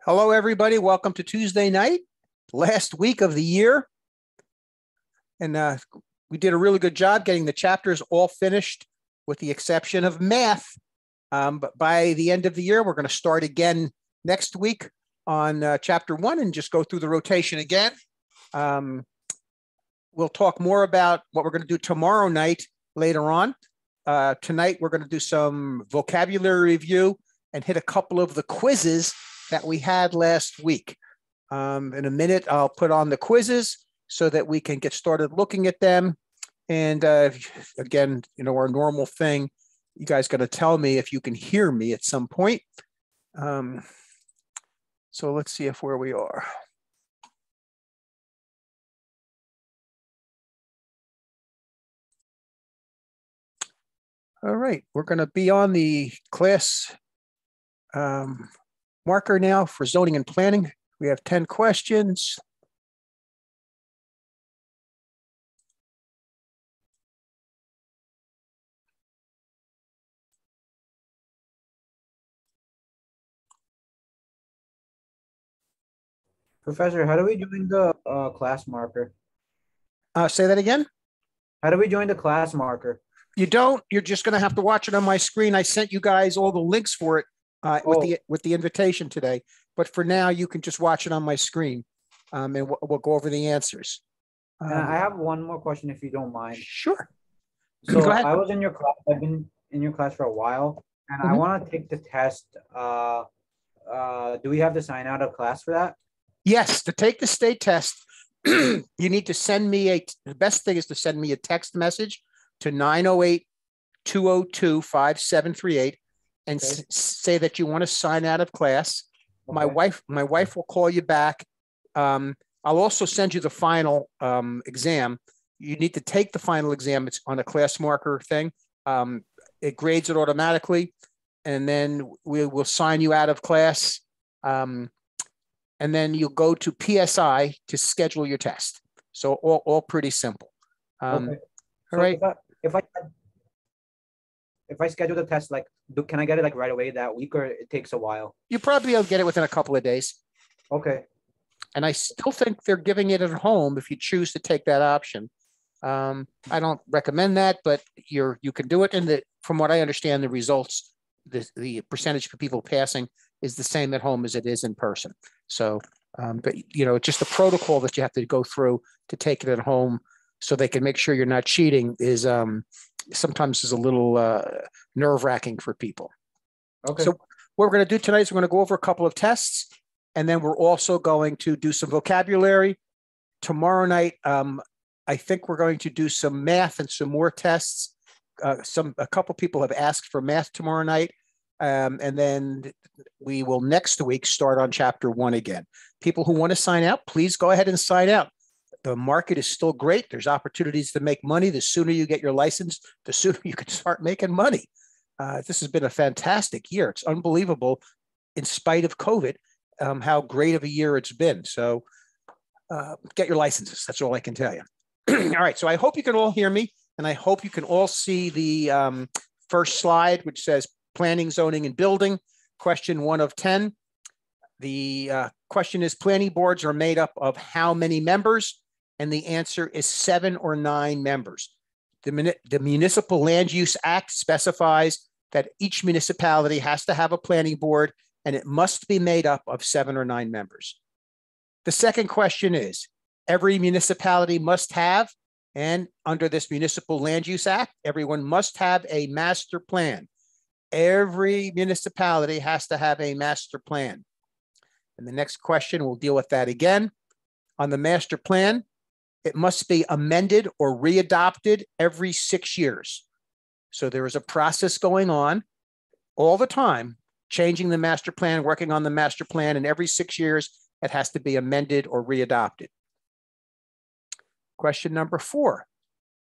Hello, everybody. Welcome to Tuesday night, last week of the year. And we did a really good job getting the chapters all finished with the exception of math. But by the end of the year, we're going to start again next week on chapter 1 and just go through the rotation again. We'll talk more about what we're going to do tomorrow night later on. Tonight, we're going to do some vocabulary review and hit a couple of the quizzes that we had last week. In a minute, I'll put on the quizzes so that we can get started looking at them. And again, our normal thing, you guys got to tell me if you can hear me at some point. So let's see where we are. All right, we're going to be on the class marker now for zoning and planning. We have 10 questions. Professor, how do we join the class marker? Say that again? How do we join the class marker? You don't. You're just going to have to watch it on my screen. I sent you guys all the links for it with the invitation today. But for now, you can just watch it on my screen, and we'll go over the answers. I have one more question, if you don't mind. Sure. So Go ahead. I was in your class. I've been in your class for a while, and I want to take the test. Do we have to sign out of class for that? Yes. To take the state test, you need to send me the best thing is to send me a text message to 908-202-5738 and say that you want to sign out of class. Okay. My wife will call you back. I'll also send you the final exam. You need to take the final exam. It's on a class marker thing. It grades it automatically, and then we will sign you out of class. And then you'll go to PSI to schedule your test. So all pretty simple. Okay. All right. If I schedule the test, can I get it right away that week, or it takes a while? You probably will get it within a couple of days. Okay. And I still think they're giving it at home if you choose to take that option. I don't recommend that, but you can do it. And from what I understand, the results, the percentage for people passing is the same at home as it is in person. So, but just the protocol that you have to go through to take it at home so they can make sure you're not cheating is sometimes is a little nerve-wracking for people. Okay. So what we're going to do tonight is we're going to go over a couple of tests, and then we're also going to do some vocabulary. Tomorrow night, I think we're going to do some math and some more tests. A couple people have asked for math tomorrow night, and then we will next week start on chapter 1 again. People who want to sign out, please go ahead and sign out. The market is still great. There's opportunities to make money. The sooner you get your license, the sooner you can start making money. This has been a fantastic year. It's unbelievable, in spite of COVID, how great of a year it's been. So get your licenses. That's all I can tell you. All right. So I hope you can all hear me, and I hope you can all see the first slide, which says planning, zoning, and building. Question 1 of 10. The question is, planning boards are made up of how many members? And the answer is 7 or 9 members. The Municipal Land Use Act specifies that each municipality has to have a planning board, and it must be made up of 7 or 9 members. The second question is, every municipality must have, and under this Municipal Land Use Act, everyone must have a master plan. Every municipality has to have a master plan. And the next question, we'll deal with that again. On the master plan, it must be amended or readopted every 6 years. So there is a process going on all the time, changing the master plan, working on the master plan, and every 6 years, it has to be amended or readopted. Question number 4.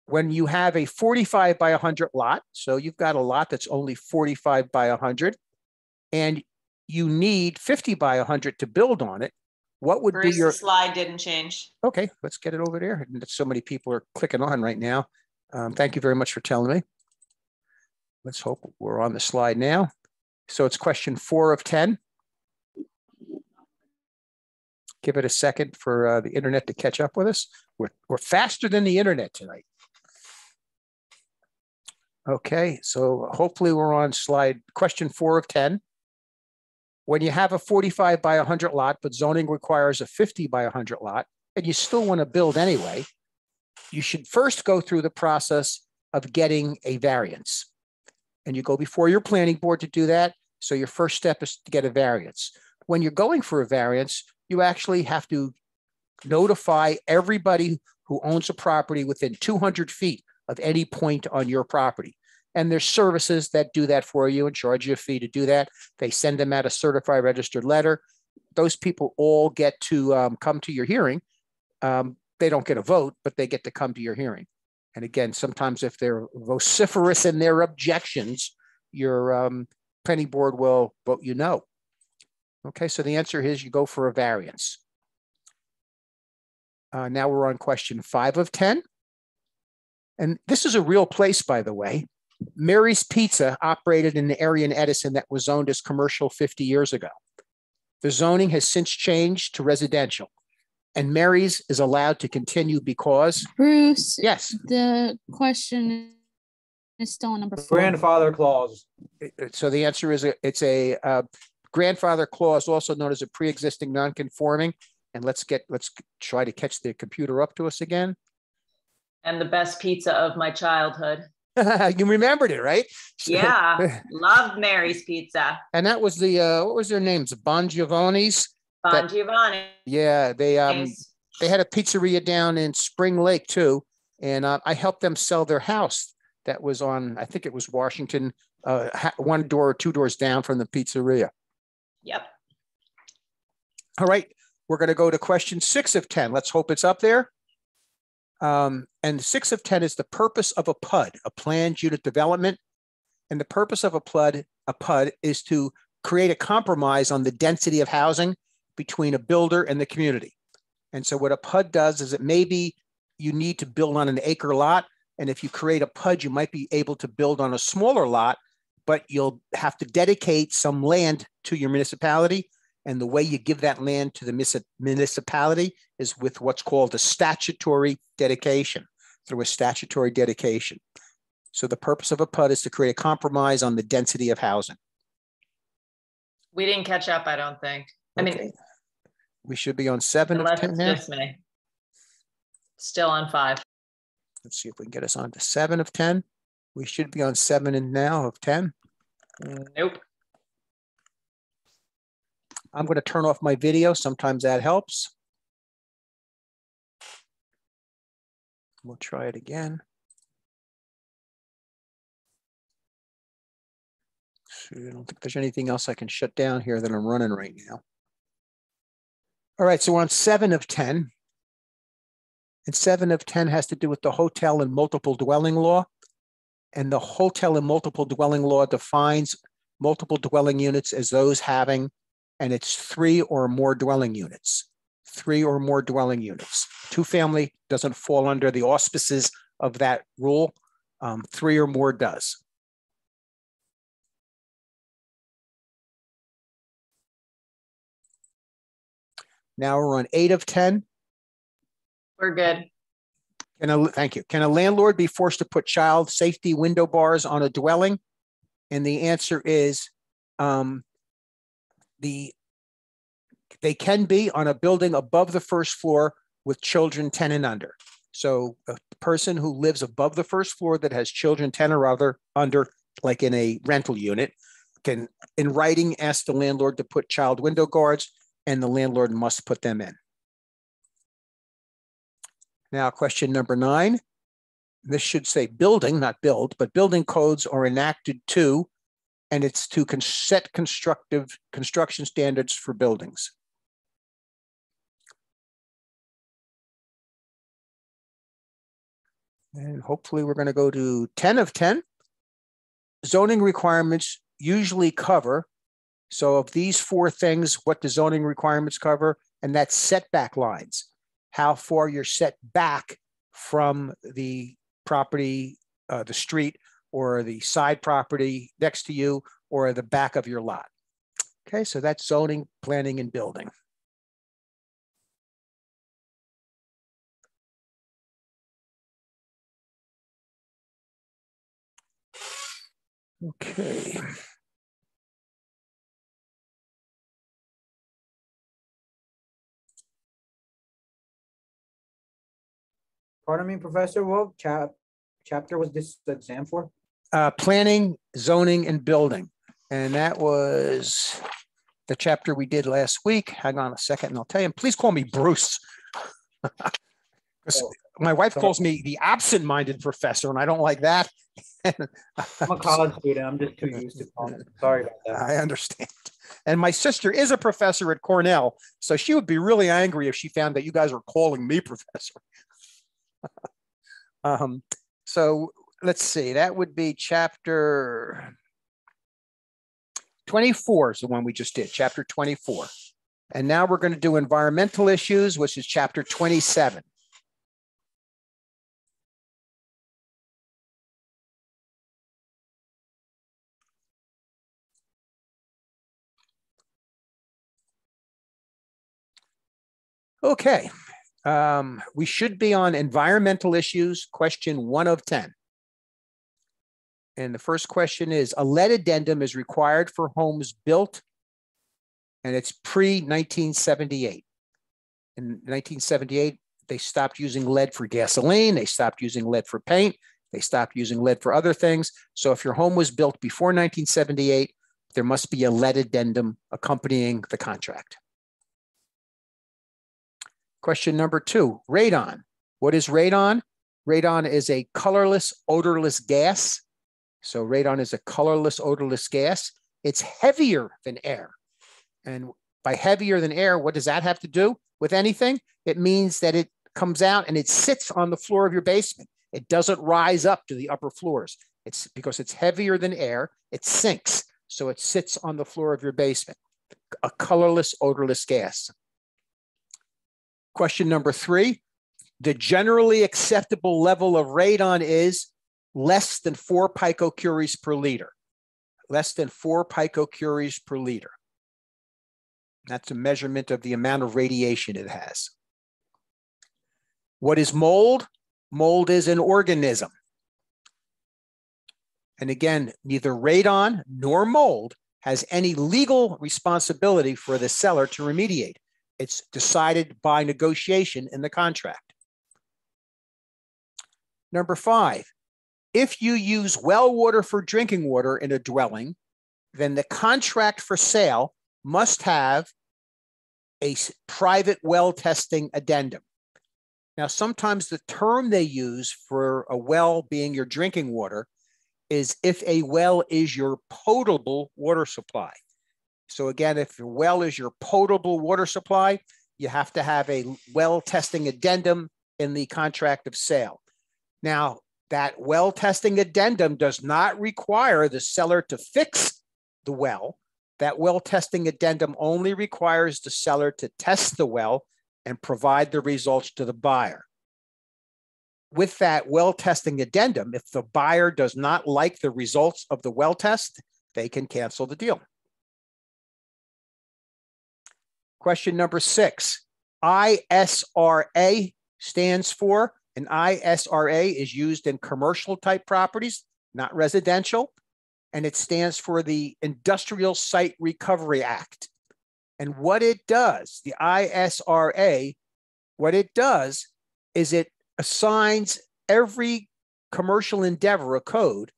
When you have a 45 by 100 lot, so you've got a lot that's only 45 by 100, and you need 50 by 100 to build on it, what would be your... The slide didn't change. Okay, let's get it over there. So many people are clicking on right now. Thank you very much for telling me. Let's hope we're on the slide now. So it's question 4 of 10. Give it a second for the internet to catch up with us. We're faster than the internet tonight. Okay, so hopefully we're on slide question 4 of 10. When you have a 45 by 100 lot, but zoning requires a 50 by 100 lot, and you still want to build anyway, you should first go through the process of getting a variance. And you go before your planning board to do that. So your first step is to get a variance. When you're going for a variance, you actually have to notify everybody who owns a property within 200 feet of any point on your property. And there's services that do that for you and charge you a fee to do that. They send them out a certified registered letter. Those people all get to come to your hearing. They don't get a vote, but they get to come to your hearing. And again, sometimes if they're vociferous in their objections, your planning board will vote you no. Okay, so the answer is you go for a variance. Now we're on question 5 of 10. And this is a real place, by the way. Mary's Pizza operated in the area in Edison that was zoned as commercial 50 years ago. The zoning has since changed to residential. And Mary's is allowed to continue because? Bruce. Yes. The question is still on number 4. Grandfather clause. So the answer is it's a grandfather clause, also known as a pre-existing non-conforming. And let's try to catch the computer up to us again. And the best pizza of my childhood. You remembered it, right? Yeah, loved Mary's Pizza. And that was the what was their names? Bon Giovanni's. Bon Giovanni. Yeah, they had a pizzeria down in Spring Lake too, and I helped them sell their house that was on, I think it was Washington, 1 door or 2 doors down from the pizzeria. Yep. All right, we're going to go to question 6 of 10. Let's hope it's up there. And 6 of 10 is the purpose of a PUD, a planned unit development. And the purpose of a PUD is to create a compromise on the density of housing between a builder and the community. And so what a PUD does is it maybe you need to build on an acre lot. And if you create a PUD, you might be able to build on a smaller lot, but you'll have to dedicate some land to your municipality. And the way you give that land to the municipality is with what's called a statutory dedication, through a statutory dedication. So the purpose of a PUD is to create a compromise on the density of housing. We didn't catch up, I don't think. Okay. I mean, we should be on 7 of unless 10 it's now. just me. Still on 5. Let's see if we can get us on to 7 of 10. We should be on 7 and now of 10. Nope. I'm going to turn off my video. Sometimes that helps. We'll try it again. So I don't think there's anything else I can shut down here that I'm running right now. All right, so we're on 7 of 10. And 7 of 10 has to do with the hotel and multiple dwelling law. And the hotel and multiple dwelling law defines multiple dwelling units as those having, and it's 3 or more dwelling units. 3 or more dwelling units. 2-family doesn't fall under the auspices of that rule. 3 or more does. Now we're on 8 of 10. We're good. Thank you. Can a landlord be forced to put child safety window bars on a dwelling? And the answer is they can be on a building above the first floor with children 10 and under. So a person who lives above the first floor that has children 10 or under, like in a rental unit, can, in writing, ask the landlord to put child window guards, and the landlord must put them in. Now, question number 9. This should say building, not build, but building codes are enacted to, and it's to set construction standards for buildings. And hopefully we're going to go to 10 of 10. Zoning requirements usually cover. So of these 4 things, what do zoning requirements cover? And that's setback lines. How far you're set back from the property, the street, or the side property next to you, or the back of your lot. Okay, so that's zoning, planning, and building. Okay. Pardon me, Professor, what chapter was this exam for? Planning, zoning, and building. And that was the chapter we did last week. Hang on a second and I'll tell you. Please call me Bruce. 'Cause my wife calls me the absent-minded professor, and I don't like that. I'm a college student. I'm just too used to calling. Sorry about that. I understand. And my sister is a professor at Cornell, so she would be really angry if she found that you guys are calling me professor. So let's see, that would be chapter 24 is the one we just did, chapter 24. And now we're going to do environmental issues, which is chapter 27. Okay, we should be on environmental issues, question 1 of 10. And the first question is, a lead addendum is required for homes built, and it's pre-1978. In 1978, they stopped using lead for gasoline, they stopped using lead for paint, they stopped using lead for other things. So if your home was built before 1978, there must be a lead addendum accompanying the contract. Question number 2, radon. What is radon? Radon is a colorless, odorless gas. So radon is a colorless, odorless gas. It's heavier than air. And by heavier than air, what does that have to do with anything? It means that it comes out and it sits on the floor of your basement. It doesn't rise up to the upper floors. It's because it's heavier than air, it sinks. So it sits on the floor of your basement. A colorless, odorless gas. Question number 3, the generally acceptable level of radon is less than 4 picocuries per liter. Less than 4 picocuries per liter. That's a measurement of the amount of radiation it has. What is mold? Mold is an organism. And again, neither radon nor mold has any legal responsibility for the seller to remediate. It's decided by negotiation in the contract. Number 5, if you use well water for drinking water in a dwelling, then the contract for sale must have a private well testing addendum. Now, sometimes the term they use for a well being your drinking water is if a well is your potable water supply. So again, if your well is your potable water supply, you have to have a well testing addendum in the contract of sale. Now, that well testing addendum does not require the seller to fix the well. That well testing addendum only requires the seller to test the well and provide the results to the buyer. With that well testing addendum, if the buyer does not like the results of the well test, they can cancel the deal. Question number 6, ISRA stands for, an ISRA is used in commercial type properties, not residential, and it stands for the Industrial Site Recovery Act. And what it does, the ISRA, what it does is it assigns every commercial endeavor a code,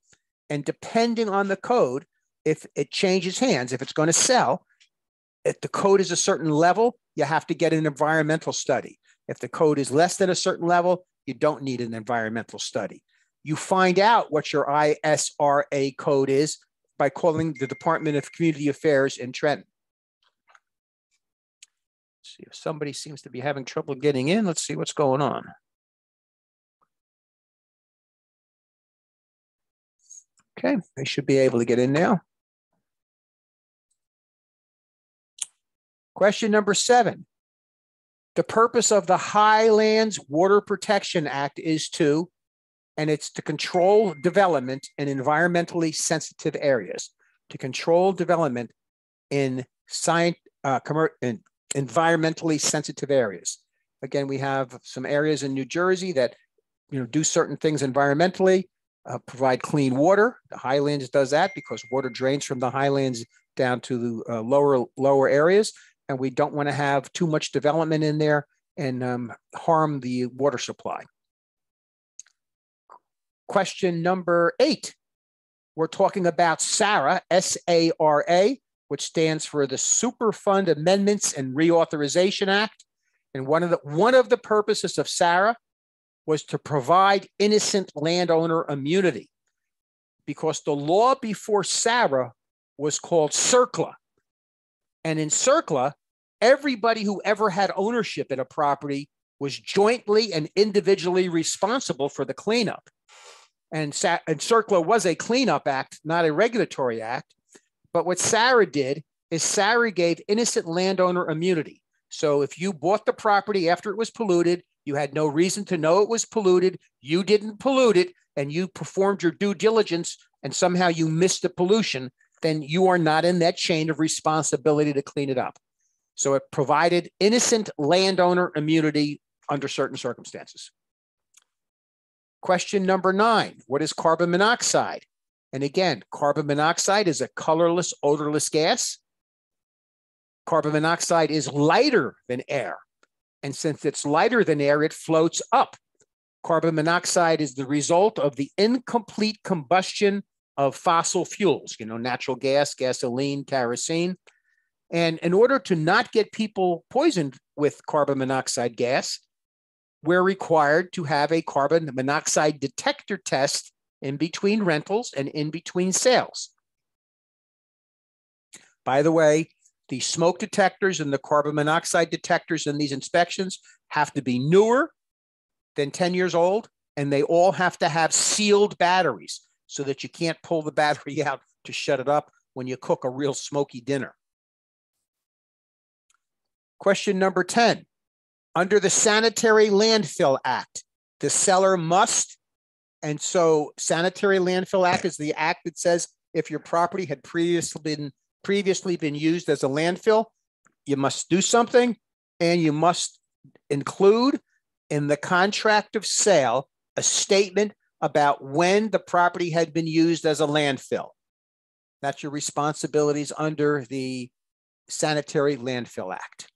and depending on the code, if it changes hands, if it's going to sell, if the code is a certain level, you have to get an environmental study. If the code is less than a certain level, you don't need an environmental study. You find out what your ISRA code is by calling the Department of Community Affairs in Trenton. Let's see if somebody seems to be having trouble getting in. Let's see what's going on. Okay, they should be able to get in now. Question number 7. The purpose of the Highlands Water Protection Act is to, and it's to control development in environmentally sensitive areas, to control development in environmentally sensitive areas. Again, we have some areas in New Jersey that do certain things environmentally. provide clean water. The Highlands does that because water drains from the highlands down to the lower areas, and we don't want to have too much development in there and harm the water supply. Question number 8. We're talking about SARA, S-A-R-A, which stands for the Superfund Amendments and Reauthorization Act. And one of the purposes of SARA was to provide innocent landowner immunity, because the law before SARA was called CERCLA. And in CERCLA, everybody who ever had ownership in a property was jointly and individually responsible for the cleanup. And CERCLA was a cleanup act, not a regulatory act. But what SARA did is SARA gave innocent landowner immunity. So if you bought the property after it was polluted, you had no reason to know it was polluted, you didn't pollute it, and you performed your due diligence and somehow you missed the pollution, then you are not in that chain of responsibility to clean it up. So it provided innocent landowner immunity under certain circumstances. Question number 9, what is carbon monoxide? And again, carbon monoxide is a colorless, odorless gas. Carbon monoxide is lighter than air. And since it's lighter than air, it floats up. Carbon monoxide is the result of the incomplete combustion of fossil fuels, natural gas, gasoline, kerosene. And in order to not get people poisoned with carbon monoxide gas, we're required to have a carbon monoxide detector test in between rentals and in between sales. By the way, the smoke detectors and the carbon monoxide detectors in these inspections have to be newer than 10 years old, and they all have to have sealed batteries so that you can't pull the battery out to shut it up when you cook a real smoky dinner. Question number 10. Under the Sanitary Landfill Act, the seller must, and so Sanitary Landfill Act is the act that says if your property had previously been used as a landfill, you must do something, and you must include in the contract of sale a statement about when the property had been used as a landfill. That's your responsibilities under the Sanitary Landfill Act.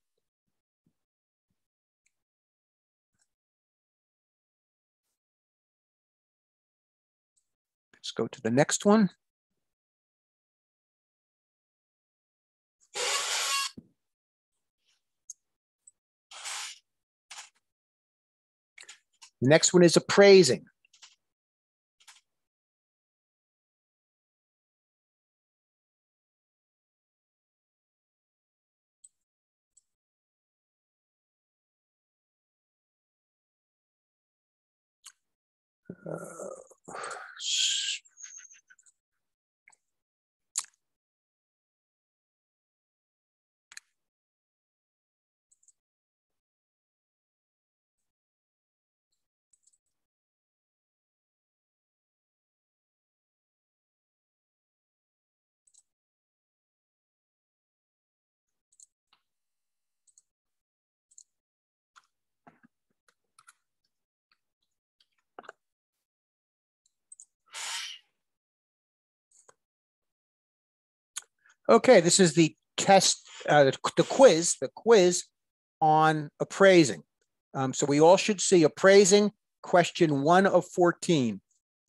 Let's go to the next one. The next one is appraising. Okay, this is the test, the quiz on appraising. So we all should see appraising, question 1 of 14.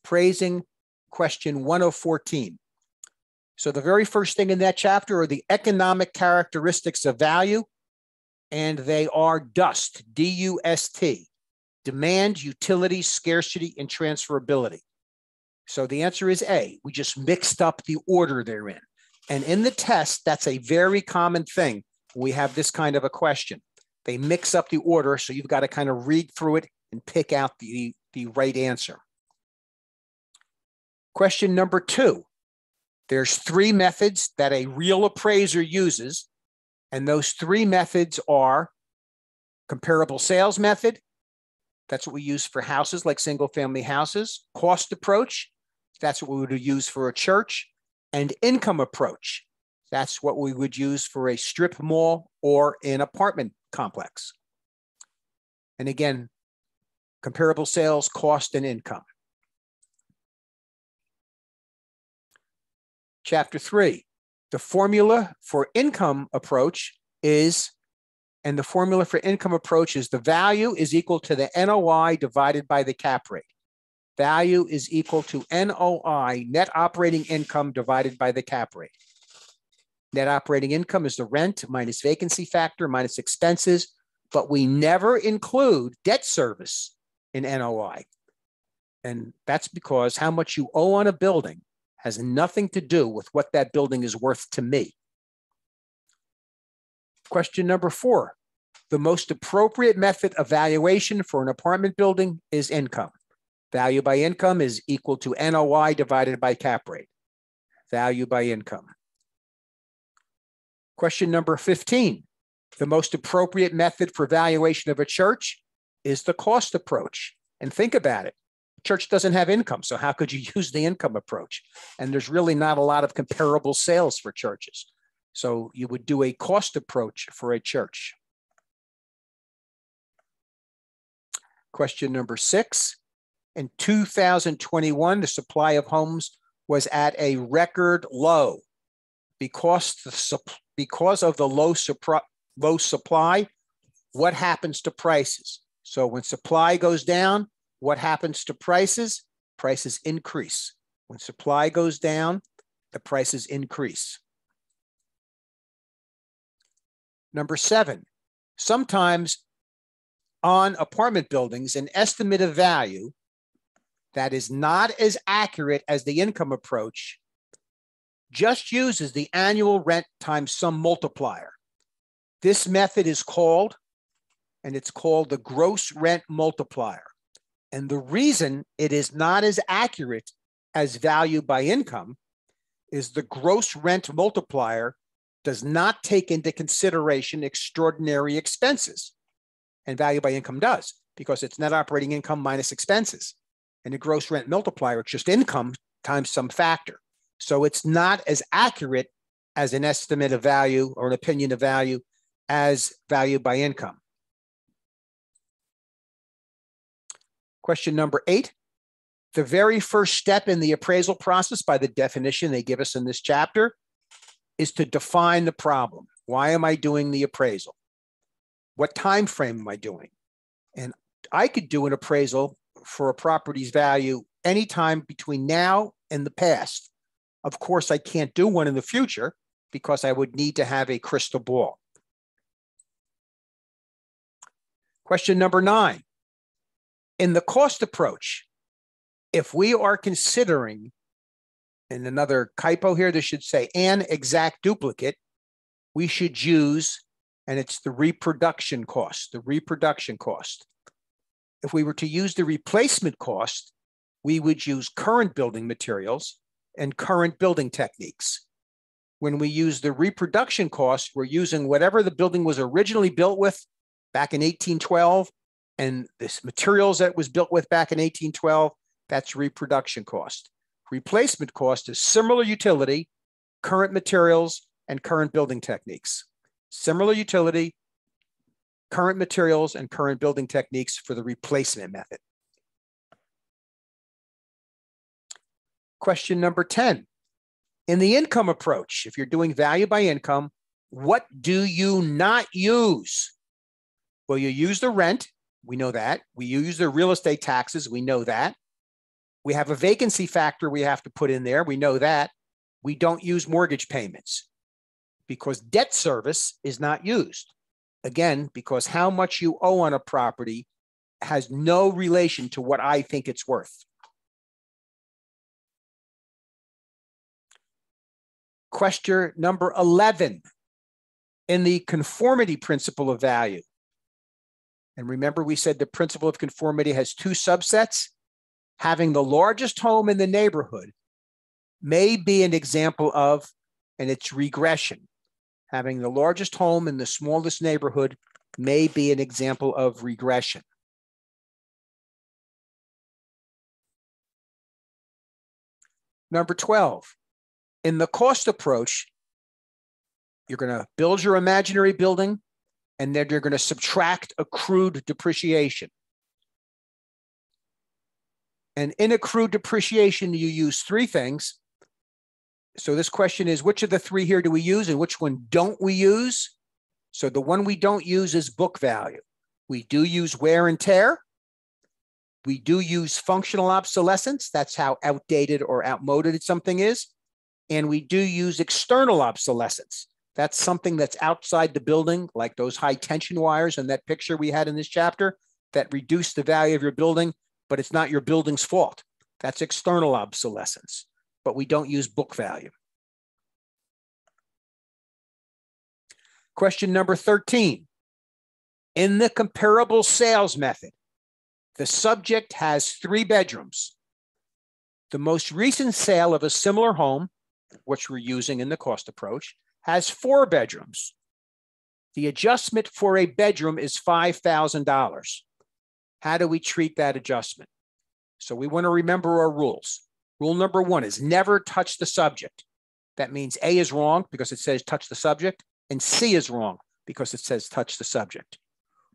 Appraising, question 1 of 14. So the very first thing in that chapter are the economic characteristics of value, and they are DUST, D-U-S-T, demand, utility, scarcity, and transferability. So the answer is A. We just mixed up the order they're in. And in the test, that's a very common thing. We have this kind of a question. They mix up the order, so you've got to kind of read through it and pick out the right answer. Question number 2. There's 3 methods that a real appraiser uses, and those 3 methods are comparable sales method. That's what we use for houses like single-family houses. Cost approach. That's what we would use for a church. And income approach. That's what we would use for a strip mall or an apartment complex. And again, comparable sales, cost, and income. Chapter 3, the formula for income approach is, and the formula for income approach is the value is equal to the NOI divided by the cap rate. Value is equal to NOI, net operating income, divided by the cap rate. Net operating income is the rent minus vacancy factor minus expenses, but we never include debt service in NOI. And that's because how much you owe on a building has nothing to do with what that building is worth to me. Question number 4. The most appropriate method of valuation for an apartment building is income. Value by income is equal to NOI divided by cap rate. Value by income. Question number 15. The most appropriate method for valuation of a church is the cost approach. And think about it. Church doesn't have income, so how could you use the income approach? And there's really not a lot of comparable sales for churches. So you would do a cost approach for a church. Question number 6. In 2021, the supply of homes was at a record low because of the low supply. What happens to prices? So when supply goes down, what happens to prices? Prices increase. When supply goes down, the prices increase. Number 7, sometimes on apartment buildings, an estimate of value that is not as accurate as the income approach just uses the annual rent times some multiplier. This method is called, and it's called the gross rent multiplier. And the reason it is not as accurate as value by income is the gross rent multiplier does not take into consideration extraordinary expenses. And value by income does, because it's net operating income minus expenses. And the gross rent multiplier, it's just income times some factor. So it's not as accurate as an estimate of value or an opinion of value as value by income. Question number 8. The very first step in the appraisal process, by the definition they give us in this chapter, is to define the problem. Why am I doing the appraisal? What time frame am I doing? And I could do an appraisal for a property's value anytime between now and the past. Of course, I can't do one in the future because I would need to have a crystal ball. Question number 9. In the cost approach, if we are considering, in another typo here, this should say an exact duplicate, we should use, and it's the reproduction cost, If we were to use the replacement cost, we would use current building materials and current building techniques. When we use the reproduction cost, we're using whatever the building was originally built with back in 1812, and this materials that it was built with back in 1812, that's reproduction cost. Replacement cost is similar utility, current materials, and current building techniques. Similar utility, current materials, and current building techniques for the replacement method. Question number 10. In the income approach, if you're doing value by income, what do you not use? Well, you use the rent. We know that. We use the real estate taxes. We know that. We have a vacancy factor we have to put in there. We know that. We don't use mortgage payments because debt service is not used. Again, because how much you owe on a property has no relation to what I think it's worth. Question number 11. In the conformity principle of value, and remember we said the principle of conformity has 2 subsets. Having the largest home in the neighborhood may be an example of, and it's regression. Having the largest home in the smallest neighborhood may be an example of regression. Number 12, in the cost approach, you're going to build your imaginary building, and then you're going to subtract accrued depreciation. And in accrued depreciation, you use 3 things: So this question is, which of the three here do we use and which one don't we use? So the one we don't use is book value. We do use wear and tear. We do use functional obsolescence. That's how outdated or outmoded something is. And we do use external obsolescence. That's something that's outside the building, like those high tension wires in that picture we had in this chapter that reduce the value of your building, but it's not your building's fault. That's external obsolescence, but we don't use book value. Question number 13. In the comparable sales method, the subject has 3 bedrooms. The most recent sale of a similar home, which we're using in the cost approach, has 4 bedrooms. The adjustment for a bedroom is $5,000. How do we treat that adjustment? So we want to remember our rules. Rule number 1 is never touch the subject. That means A is wrong because it says touch the subject, and C is wrong because it says touch the subject.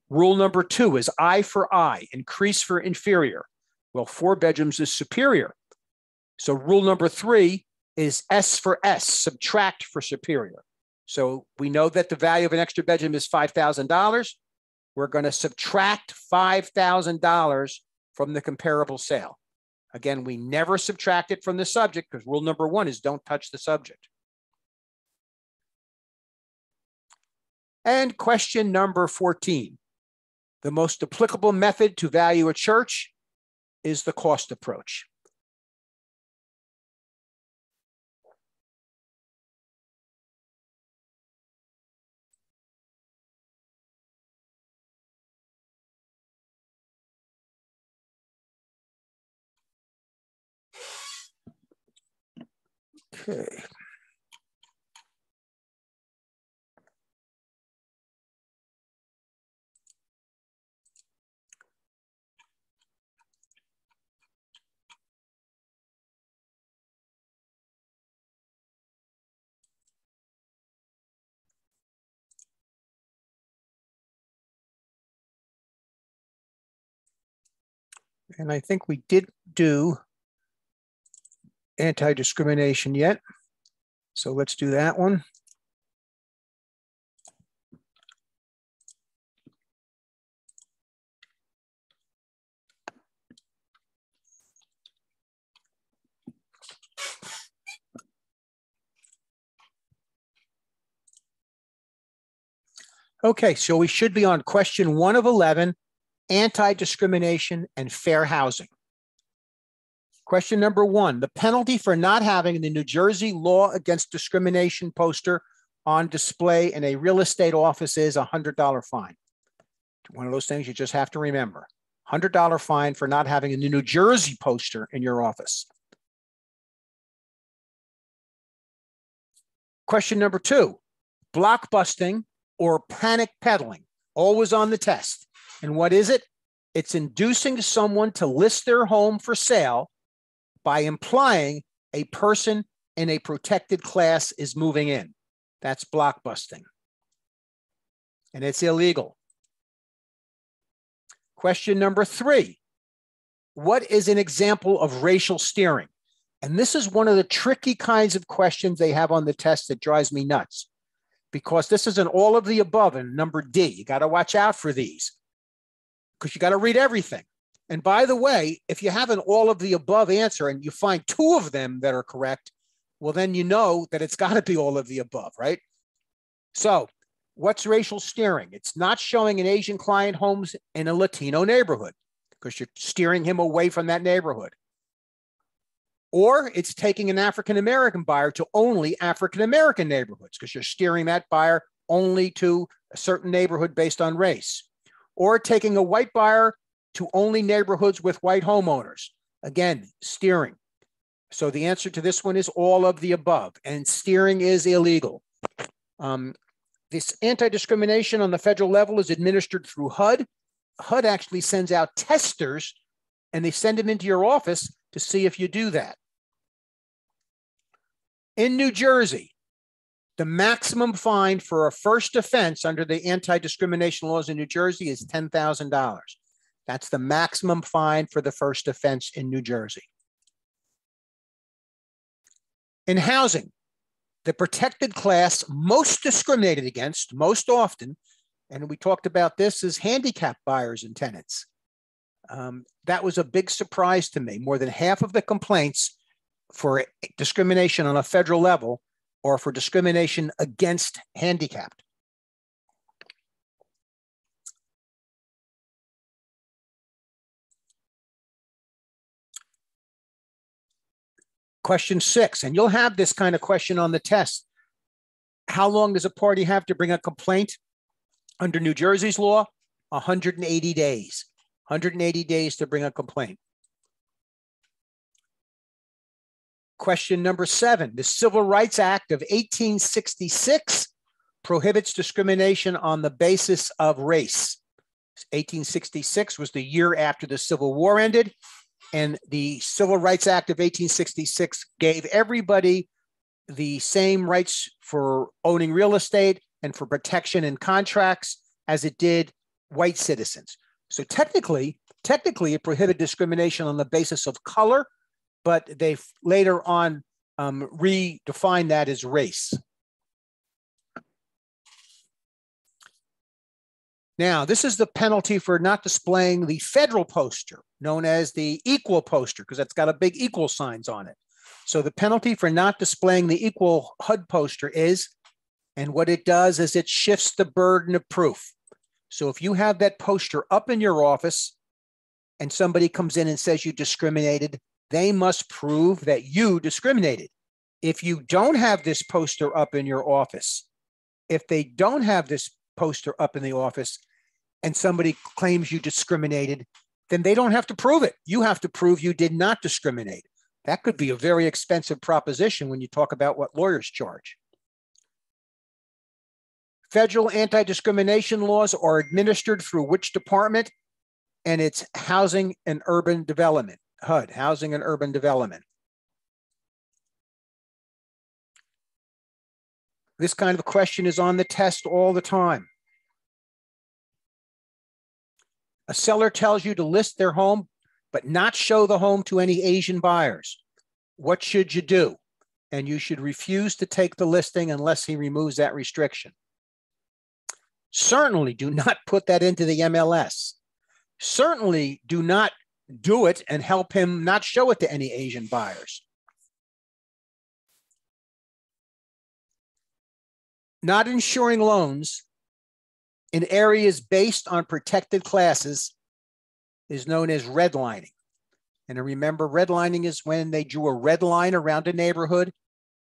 Rule number 2 is I for I, increase for inferior. Well, 4 bedrooms is superior. So rule number 3 is S for S, subtract for superior. So we know that the value of an extra bedroom is $5,000. We're going to subtract $5,000 from the comparable sale. Again, we never subtract it from the subject because rule number 1 is don't touch the subject. And question number 14. The most applicable method to value a church is the cost approach. Okay. And I think we did do anti-discrimination yet. So let's do that one. Okay, so we should be on question 1 of 11, anti-discrimination and fair housing. Question number 1, the penalty for not having the New Jersey Law Against Discrimination poster on display in a real estate office is a $100 fine. One of those things you just have to remember. $100 fine for not having a New Jersey poster in your office. Question number 2, blockbusting or panic peddling, always on the test. And what is it? It's inducing someone to list their home for sale by implying a person in a protected class is moving in. That's blockbusting. And it's illegal. Question number 3, what is an example of racial steering? And this is one of the tricky kinds of questions they have on the test that drives me nuts, because this is an all of the above and number D. You got to watch out for these because you got to read everything. And by the way, if you have an all of the above answer and you find 2 of them that are correct, well, then you know that it's got to be all of the above, right? So what's racial steering? It's not showing an Asian client homes in a Latino neighborhood because you're steering him away from that neighborhood. Or it's taking an African-American buyer to only African-American neighborhoods because you're steering that buyer only to a certain neighborhood based on race. Or taking a white buyer to only neighborhoods with white homeowners. Again, steering. So the answer to this one is all of the above, and steering is illegal. This anti-discrimination on the federal level is administered through HUD. HUD actually sends out testers, and they send them into your office to see if you do that. In New Jersey, the maximum fine for a first offense under the anti-discrimination laws in New Jersey is $10,000. That's the maximum fine for the first offense in New Jersey. In housing, The protected class most discriminated against most often, and we talked about this, is handicap buyers and tenants. That was a big surprise to me. More than half of the complaints for discrimination on a federal level or for discrimination against handicapped. Question 6, and you'll have this kind of question on the test. How long does a party have to bring a complaint? Under New Jersey's law, 180 days. 180 days to bring a complaint. Question number 7, the Civil Rights Act of 1866 prohibits discrimination on the basis of race. 1866 was the year after the Civil War ended, and the Civil Rights Act of 1866 gave everybody the same rights for owning real estate and for protection in contracts as it did white citizens. So technically it prohibited discrimination on the basis of color, but they later on redefined that as race. Now, this is the penalty for not displaying the federal poster, known as the equal poster, because it's got a big equal signs on it. So the penalty for not displaying the equal HUD poster is, and what it does is it shifts the burden of proof. So if you have that poster up in your office and somebody comes in and says you discriminated, they must prove that you discriminated. If you don't have this poster up in your office, if they don't have this poster up in the office and somebody claims you discriminated, then they don't have to prove it. You have to prove you did not discriminate. That could be a very expensive proposition when you talk about what lawyers charge. Federal anti-discrimination laws are administered through which department? And it's Housing and Urban Development, HUD, Housing and Urban Development. This kind of question is on the test all the time. A seller tells you to list their home, but not show the home to any Asian buyers. What should you do? And you should refuse to take the listing unless he removes that restriction. Certainly do not put that into the MLS. Certainly do not do it and help him not show it to any Asian buyers. Not insuring loans in areas based on protected classes is known as redlining. And remember, redlining is when they drew a red line around a neighborhood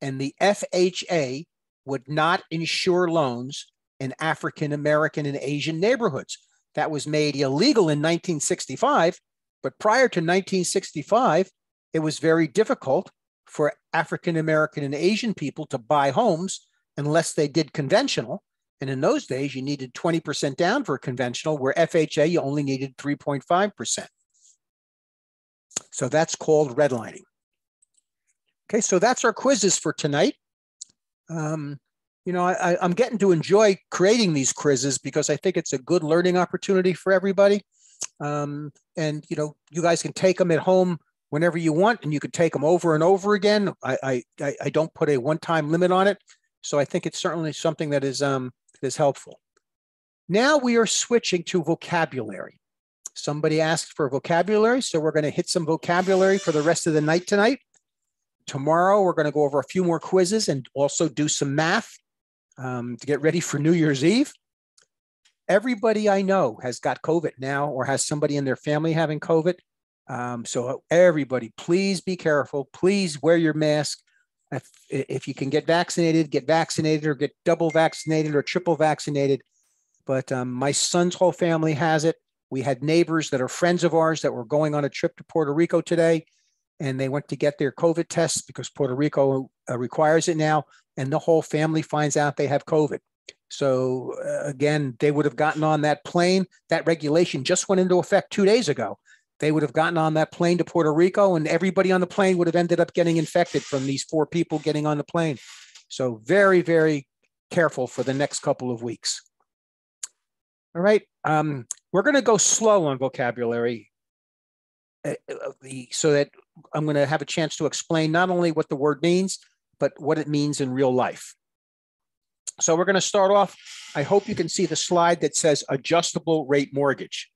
and the FHA would not insure loans in African American and Asian neighborhoods. That was made illegal in 1965, but prior to 1965, it was very difficult for African American and Asian people to buy homes unless they did conventional. And in those days, you needed 20% down for conventional, where FHA, you only needed 3.5%. So that's called redlining. Okay, so that's our quizzes for tonight. You know, I'm getting to enjoy creating these quizzes because I think it's a good learning opportunity for everybody. And, you know, you guys can take them at home whenever you want, and you can take them over and over again. I don't put a one-time limit on it. So I think it's certainly something that is helpful. Now we are switching to vocabulary. Somebody asked for vocabulary, so we're going to hit some vocabulary for the rest of the night tonight. Tomorrow, we're going to go over a few more quizzes and also do some math to get ready for New Year's Eve. Everybody I know has got COVID now or has somebody in their family having COVID. So everybody, please be careful. Please wear your mask. If you can get vaccinated or get double vaccinated or triple vaccinated. But my son's whole family has it. We had neighbors that are friends of ours that were going on a trip to Puerto Rico today, and they went to get their COVID tests because Puerto Rico requires it now, and the whole family finds out they have COVID. So again, they would have gotten on that plane. That regulation just went into effect 2 days ago. They would have gotten on that plane to Puerto Rico, and everybody on the plane would have ended up getting infected from these 4 people getting on the plane. So very, very careful for the next couple of weeks. All right, we're going to go slow on vocabulary so that I'm going to have a chance to explain not only what the word means, but what it means in real life. So we're going to start off. I hope you can see the slide that says adjustable rate mortgage.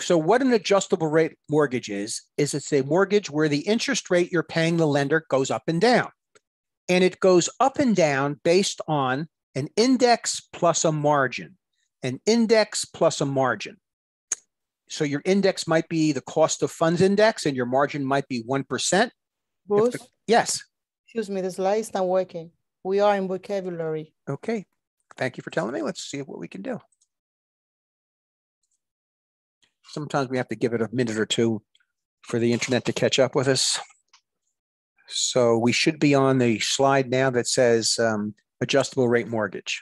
So what an adjustable rate mortgage is it's a mortgage where the interest rate you're paying the lender goes up and down. And it goes up and down based on an index plus a margin, an index plus a margin. So your index might be the cost of funds index and your margin might be 1%. Bruce, Yes. excuse me, the slide is not working. We are in vocabulary. Okay. Thank you for telling me. Let's see what we can do. Sometimes we have to give it a minute or two for the internet to catch up with us. So we should be on the slide now that says adjustable rate mortgage.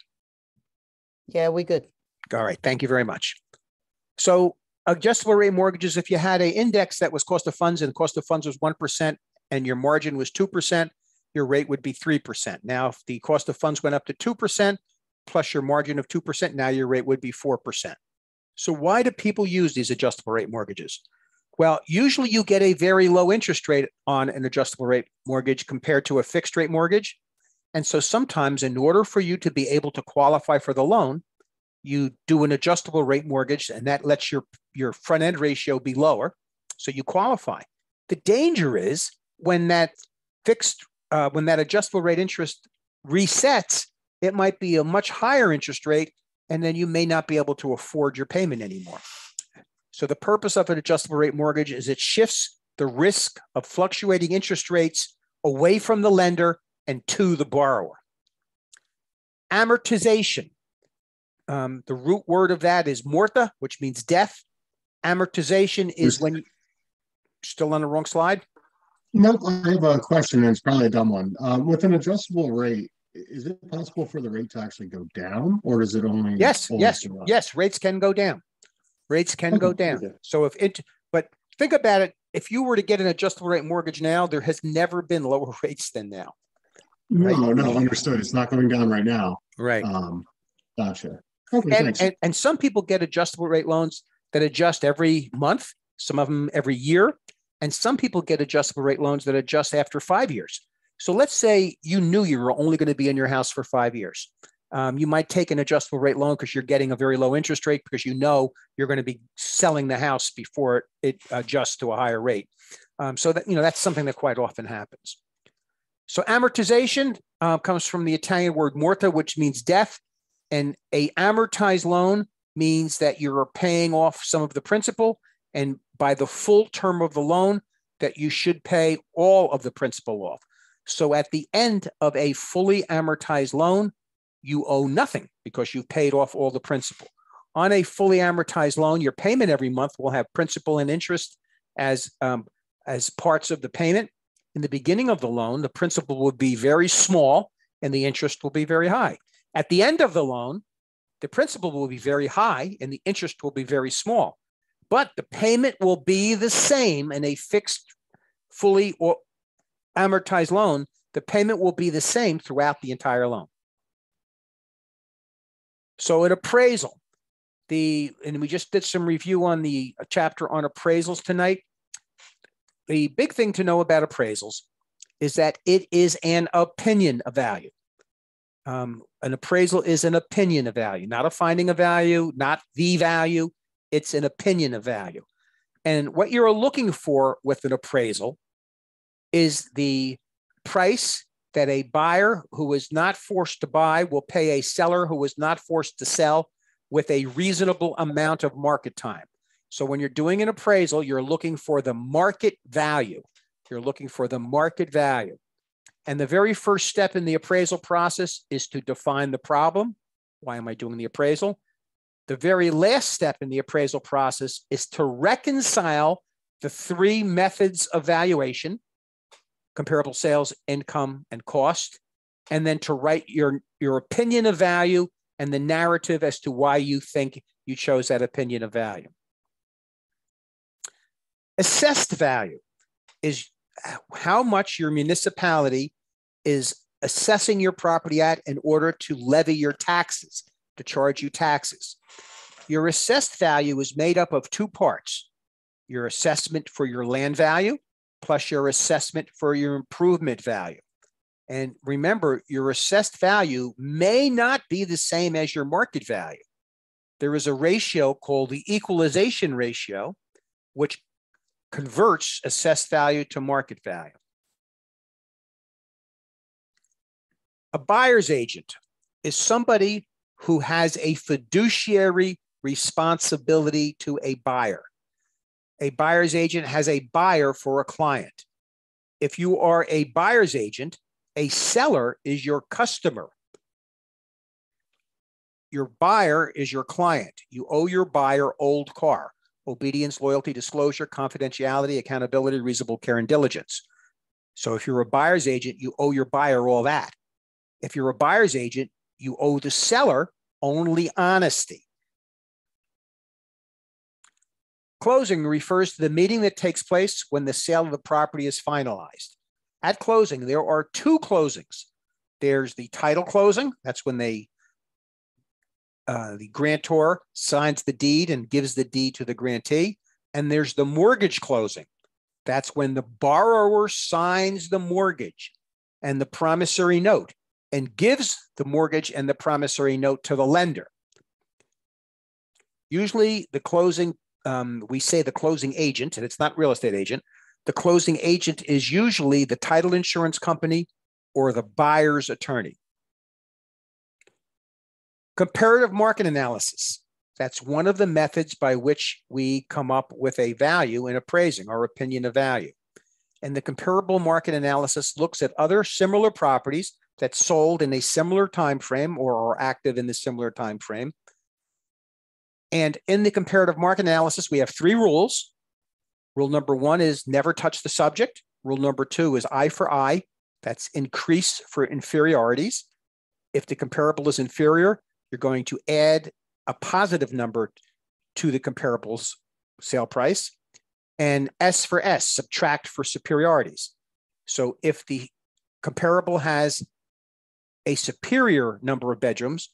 Yeah, we good. All right. Thank you very much. So adjustable rate mortgages, if you had an index that was cost of funds and cost of funds was 1% and your margin was 2%, your rate would be 3%. Now, if the cost of funds went up to 2% plus your margin of 2%, now your rate would be 4%. So why do people use these adjustable rate mortgages? Well, usually you get a very low interest rate on an adjustable rate mortgage compared to a fixed rate mortgage. And so sometimes in order for you to be able to qualify for the loan, you do an adjustable rate mortgage and that lets your front end ratio be lower. So you qualify. The danger is when that adjustable rate interest resets, it might be a much higher interest rate, and then you may not be able to afford your payment anymore. So the purpose of an adjustable rate mortgage is it shifts the risk of fluctuating interest rates away from the lender and to the borrower. Amortization. The root word of that is morta, which means death. Amortization is when you, still on the wrong slide? No, I have a question, and it's probably a dumb one. With an adjustable rate, is it possible for the rate to actually go down, or is it only? Yes. Rates can go down. Rates can go down. Okay. So but think about it. If you were to get an adjustable rate mortgage now, there has never been lower rates than now. No, understood. It's not going down right now. Right. Gotcha. Okay, thanks. And some people get adjustable rate loans that adjust every month, some of them every year, and some people get adjustable rate loans that adjust after 5 years. So let's say you knew you were only going to be in your house for 5 years. You might take an adjustable rate loan because you're getting a very low interest rate because you know you're going to be selling the house before it adjusts to a higher rate. So that, that's something that quite often happens. So amortization comes from the Italian word morta, which means death. And a amortized loan means that you're paying off some of the principal, and by the full term of the loan, that you should pay all of the principal off. So at the end of a fully amortized loan, you owe nothing because you've paid off all the principal. On a fully amortized loan, your payment every month will have principal and interest as parts of the payment. In the beginning of the loan, the principal will be very small and the interest will be very high. At the end of the loan, the principal will be very high and the interest will be very small. But the payment will be the same in a fixed, fully or amortized loan. The payment will be the same throughout the entire loan. So an appraisal, and we just did some review on the chapter on appraisals tonight. The big thing to know about appraisals is that it is an opinion of value. An appraisal is an opinion of value, not a finding of value, not the value. It's an opinion of value. And what you're looking for with an appraisal is the price that a buyer who is not forced to buy will pay a seller who is not forced to sell with a reasonable amount of market time. So when you're doing an appraisal, you're looking for the market value. You're looking for the market value. And the very first step in the appraisal process is to define the problem. Why am I doing the appraisal? The very last step in the appraisal process is to reconcile the three methods of valuation: comparable sales, income, and cost, and then to write your opinion of value and the narrative as to why you think you chose that opinion of value. Assessed value is how much your municipality is assessing your property at in order to levy your taxes, to charge you taxes. Your assessed value is made up of two parts: your assessment for your land value plus your assessment for your improvement value. And remember, your assessed value may not be the same as your market value. There is a ratio called the equalization ratio, which converts assessed value to market value. A buyer's agent is somebody who has a fiduciary responsibility to a buyer. A buyer's agent has a buyer for a client. If you are a buyer's agent, a seller is your customer. Your buyer is your client. You owe your buyer old car, obedience, loyalty, disclosure, confidentiality, accountability, reasonable care, and diligence. So if you're a buyer's agent, you owe your buyer all that. If you're a buyer's agent, you owe the seller only honesty. Closing refers to the meeting that takes place when the sale of the property is finalized. At closing, there are two closings. There's the title closing. That's when the grantor signs the deed and gives the deed to the grantee. And there's the mortgage closing. That's when the borrower signs the mortgage and the promissory note and gives the mortgage and the promissory note to the lender. Usually the closing, we say the closing agent, and it's not real estate agent. The closing agent is usually the title insurance company or the buyer's attorney. Comparative market analysis. That's one of the methods by which we come up with a value in appraising, our opinion of value. And the comparable market analysis looks at other similar properties that sold in a similar time frame or are active in the similar time frame. And in the comparative market analysis, we have three rules. Rule number one is never touch the subject. Rule number two is eye for eye. That's increase for inferiorities. If the comparable is inferior, you're going to add a positive number to the comparable's sale price. And S for S, subtract for superiorities. So if the comparable has a superior number of bedrooms,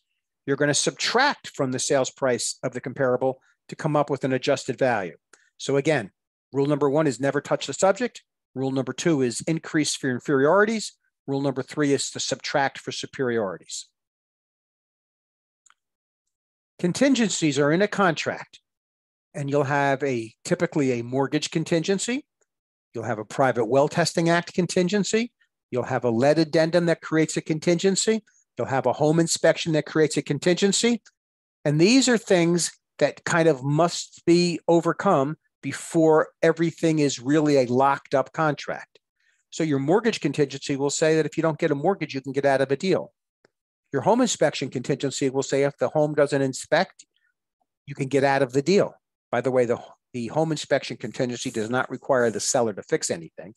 you're going to subtract from the sales price of the comparable to come up with an adjusted value. So again, rule number one is never touch the subject. Rule number two is increase for inferiorities. Rule number three is to subtract for superiorities. Contingencies are in a contract, and you'll have typically a mortgage contingency. You'll have a Private Well Testing Act contingency. You'll have a lead addendum that creates a contingency. You'll have a home inspection that creates a contingency. And these are things that kind of must be overcome before everything is really a locked up contract. So your mortgage contingency will say that if you don't get a mortgage, you can get out of a deal. Your home inspection contingency will say if the home doesn't inspect, you can get out of the deal. By the way, the home inspection contingency does not require the seller to fix anything.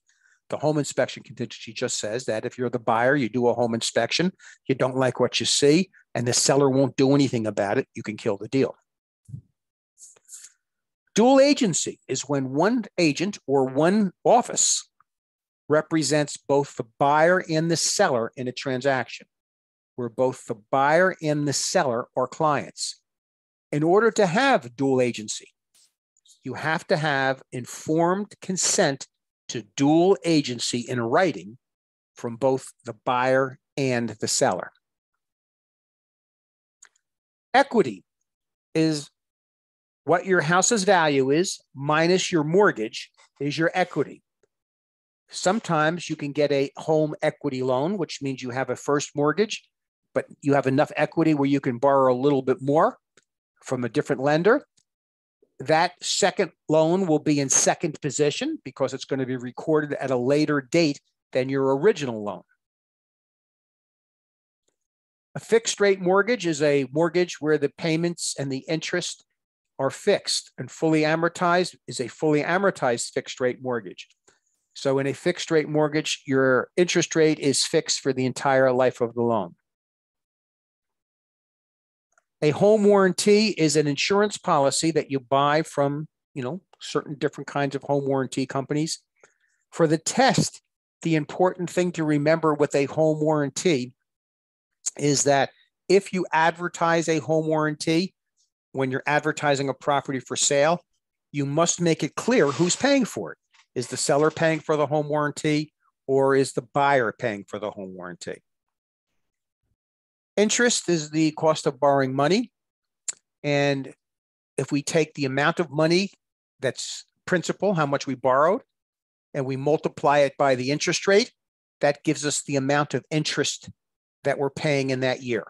The home inspection contingency just says that if you're the buyer, you do a home inspection, you don't like what you see, and the seller won't do anything about it, you can kill the deal. Dual agency is when one agent or one office represents both the buyer and the seller in a transaction, where both the buyer and the seller are clients. In order to have dual agency, you have to have informed consent to dual agency in writing from both the buyer and the seller. Equity is what your house's value is minus your mortgage is your equity. Sometimes you can get a home equity loan, which means you have a first mortgage, but you have enough equity where you can borrow a little bit more from a different lender. That second loan will be in second position because it's going to be recorded at a later date than your original loan. A fixed rate mortgage is a mortgage where the payments and the interest are fixed, and fully amortized is a fully amortized fixed rate mortgage. So in a fixed rate mortgage, your interest rate is fixed for the entire life of the loan. A home warranty is an insurance policy that you buy from, certain different kinds of home warranty companies. For the test, the important thing to remember with a home warranty is that if you advertise a home warranty, when you're advertising a property for sale, you must make it clear who's paying for it. Is the seller paying for the home warranty, or is the buyer paying for the home warranty? Interest is the cost of borrowing money. And if we take the amount of money that's principal, how much we borrowed, and we multiply it by the interest rate, that gives us the amount of interest that we're paying in that year.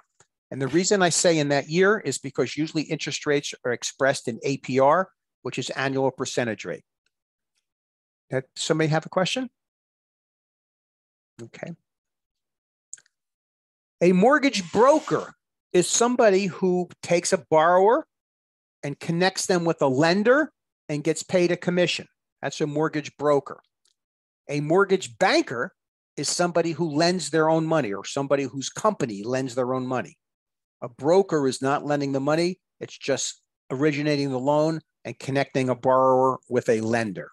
And the reason I say in that year is because usually interest rates are expressed in APR, which is annual percentage rate. Somebody have a question? Okay. A mortgage broker is somebody who takes a borrower and connects them with a lender and gets paid a commission. That's a mortgage broker. A mortgage banker is somebody who lends their own money, or somebody whose company lends their own money. A broker is not lending the money. It's just originating the loan and connecting a borrower with a lender.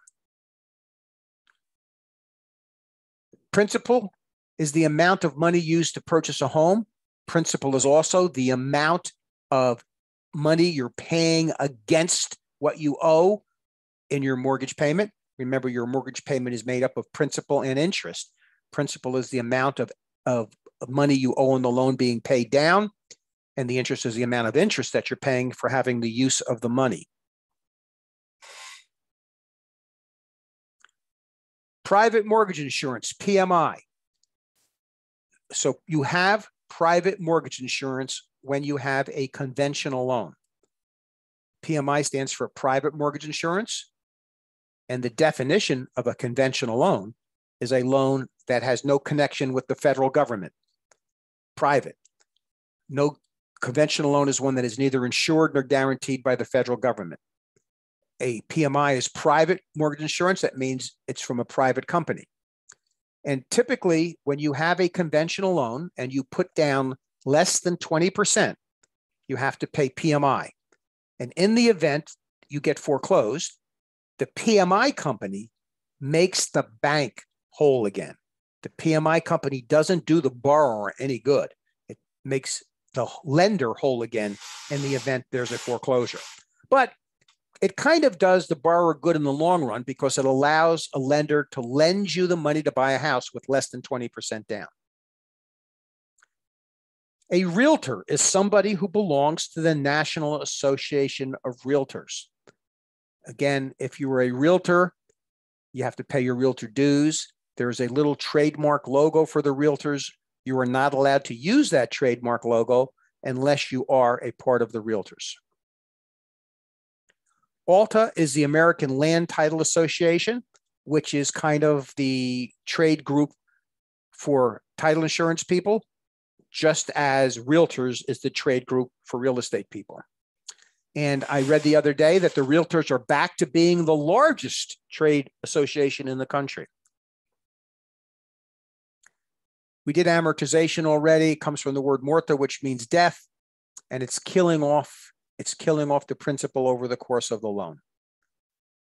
Principal is the amount of money used to purchase a home. Principal is also the amount of money you're paying against what you owe in your mortgage payment. Remember, your mortgage payment is made up of principal and interest. Principal is the amount of money you owe on the loan being paid down, and the interest is the amount of interest that you're paying for having the use of the money. Private mortgage insurance, PMI. So you have private mortgage insurance when you have a conventional loan. PMI stands for private mortgage insurance. And the definition of a conventional loan is a loan that has no connection with the federal government. Private. No conventional loan is one that is neither insured nor guaranteed by the federal government. A PMI is private mortgage insurance. That means it's from a private company. And typically, when you have a conventional loan and you put down less than 20%, you have to pay PMI. And in the event you get foreclosed, the PMI company makes the bank whole again. The PMI company doesn't do the borrower any good. It makes the lender whole again in the event there's a foreclosure. But it kind of does the borrower good in the long run because it allows a lender to lend you the money to buy a house with less than 20% down. A realtor is somebody who belongs to the National Association of Realtors. Again, if you were a realtor, you have to pay your realtor dues. There's a little trademark logo for the realtors. You are not allowed to use that trademark logo unless you are a part of the realtors. ALTA is the American Land Title Association, which is kind of the trade group for title insurance people, just as realtors is the trade group for real estate people. And I read the other day that the realtors are back to being the largest trade association in the country. We did amortization already. It comes from the word morta, which means death, and it's killing off the principal over the course of the loan.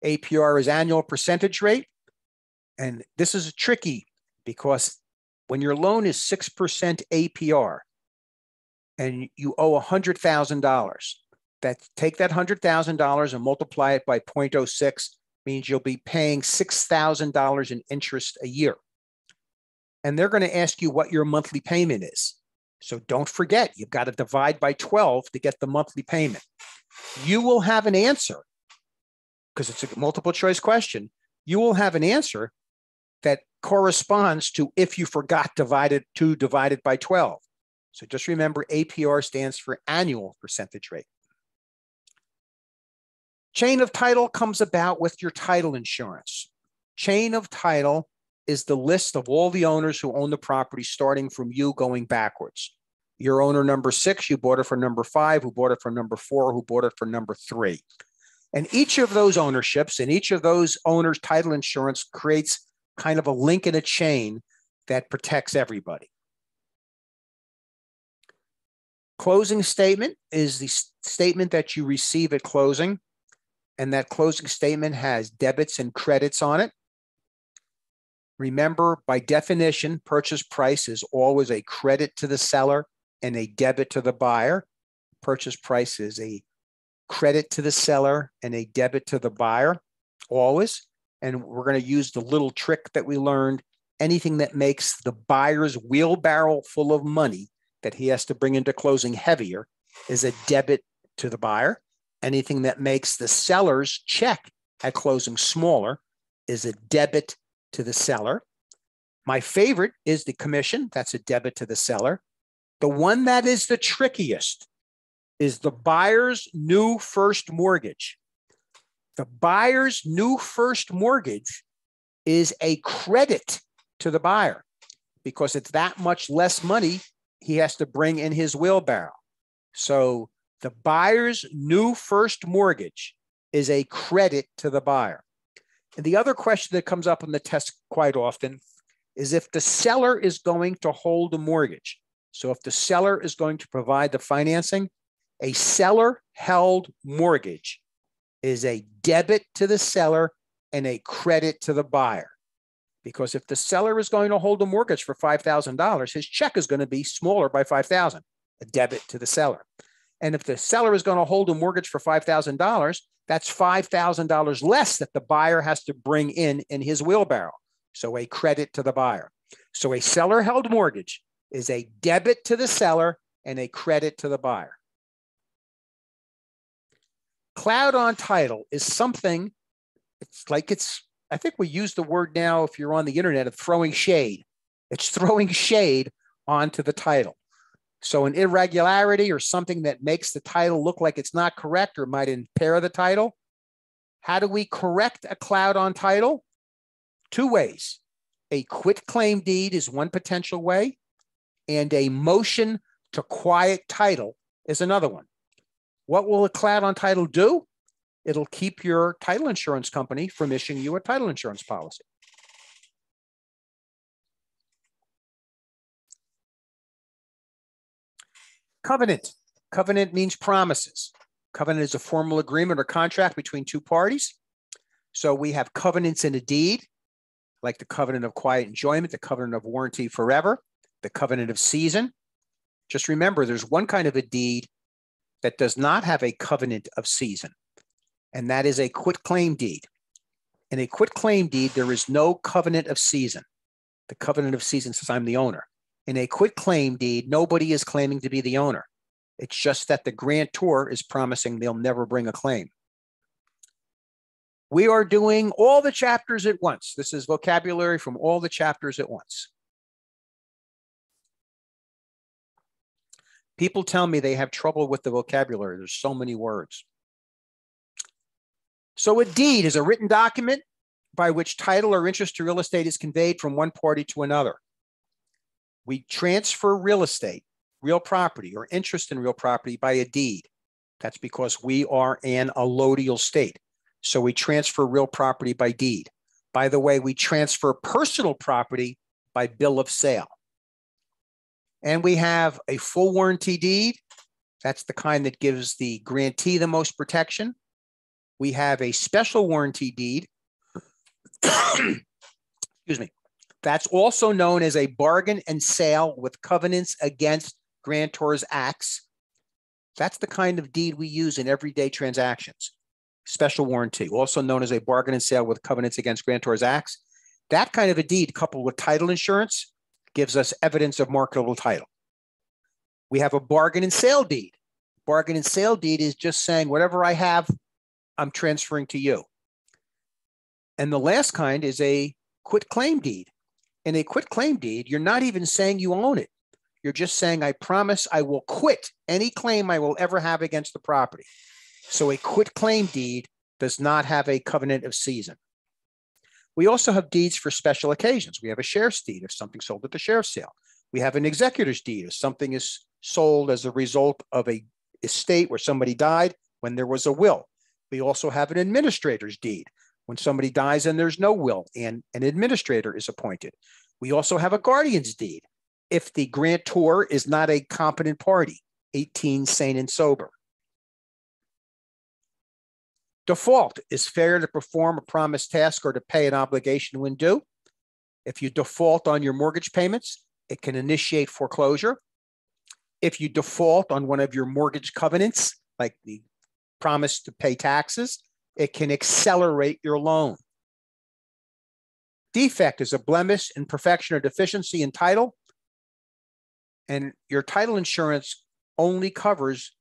APR is annual percentage rate. And this is tricky because when your loan is 6% APR and you owe $100,000, take that $100,000 and multiply it by 0.06 means you'll be paying $6,000 in interest a year. And they're going to ask you what your monthly payment is. So don't forget, you've got to divide by 12 to get the monthly payment. You will have an answer, because it's a multiple choice question. You will have an answer that corresponds to if you forgot divided by 12. So just remember, APR stands for annual percentage rate. Chain of title comes about with your title insurance. Chain of title is the list of all the owners who own the property, starting from you going backwards. Your owner number 6, you bought it for number 5, who bought it for number 4, who bought it for number 3. And each of those ownerships and each of those owners' title insurance creates kind of a link in a chain that protects everybody. Closing statement is the statement that you receive at closing, and that closing statement has debits and credits on it. Remember, by definition, purchase price is always a credit to the seller and a debit to the buyer. Purchase price is a credit to the seller and a debit to the buyer, always. And we're going to use the little trick that we learned, anything that makes the buyer's wheelbarrow full of money that he has to bring into closing heavier is a debit to the buyer. Anything that makes the seller's check at closing smaller is a debit to the seller. My favorite is the commission. That's a debit to the seller. The one that is the trickiest is the buyer's new first mortgage. The buyer's new first mortgage is a credit to the buyer because it's that much less money he has to bring in his wheelbarrow. So the buyer's new first mortgage is a credit to the buyer. And the other question that comes up in the test quite often is if the seller is going to hold a mortgage. So if the seller is going to provide the financing, a seller-held mortgage is a debit to the seller and a credit to the buyer. Because if the seller is going to hold a mortgage for $5,000, his check is going to be smaller by $5,000, a debit to the seller. And if the seller is going to hold a mortgage for $5,000, that's $5,000 less that the buyer has to bring in his wheelbarrow. So a credit to the buyer. So a seller-held mortgage is a debit to the seller and a credit to the buyer. Cloud on title is something, I think we use the word now, if you're on the internet, of throwing shade. It's throwing shade onto the title. So an irregularity or something that makes the title look like it's not correct or might impair the title. How do we correct a cloud on title? Two ways. A quitclaim deed is one potential way, and a motion to quiet title is another one. What will a cloud on title do? It'll keep your title insurance company from issuing you a title insurance policy. Covenant. Covenant means promises. Covenant is a formal agreement or contract between two parties. So we have covenants in a deed, like the covenant of quiet enjoyment, the covenant of warranty forever, the covenant of season. Just remember, there's one kind of a deed that does not have a covenant of season, and that is a quitclaim deed. In a quitclaim deed, there is no covenant of season. The covenant of season says I'm the owner. In a quitclaim deed, nobody is claiming to be the owner. It's just that the grantor is promising they'll never bring a claim. We are doing all the chapters at once. This is vocabulary from all the chapters at once. People tell me they have trouble with the vocabulary. There's so many words. So a deed is a written document by which title or interest to real estate is conveyed from one party to another. We transfer real estate, real property, or interest in real property by a deed. That's because we are an allodial state. So we transfer real property by deed. By the way, we transfer personal property by bill of sale. And we have a full warranty deed. That's the kind that gives the grantee the most protection. We have a special warranty deed. Excuse me. That's also known as a bargain and sale with covenants against grantor's acts. That's the kind of deed we use in everyday transactions. Special warranty, also known as a bargain and sale with covenants against grantor's acts. That kind of a deed coupled with title insurance gives us evidence of marketable title. We have a bargain and sale deed. Bargain and sale deed is just saying whatever I have, I'm transferring to you. And the last kind is a quitclaim deed. In a quitclaim deed, you're not even saying you own it. You're just saying, I promise I will quit any claim I will ever have against the property. So a quitclaim deed does not have a covenant of season. We also have deeds for special occasions. We have a sheriff's deed if something's sold at the sheriff's sale. We have an executor's deed if something is sold as a result of a estate where somebody died when there was a will. We also have an administrator's deed when somebody dies and there's no will and an administrator is appointed. We also have a guardian's deed if the grantor is not a competent party, 18 sane and sober. Default is failure to perform a promised task or to pay an obligation when due. If you default on your mortgage payments, it can initiate foreclosure. If you default on one of your mortgage covenants, like the promise to pay taxes, it can accelerate your loan. Defect is a blemish, imperfection, or deficiency in title. And your title insurance only covers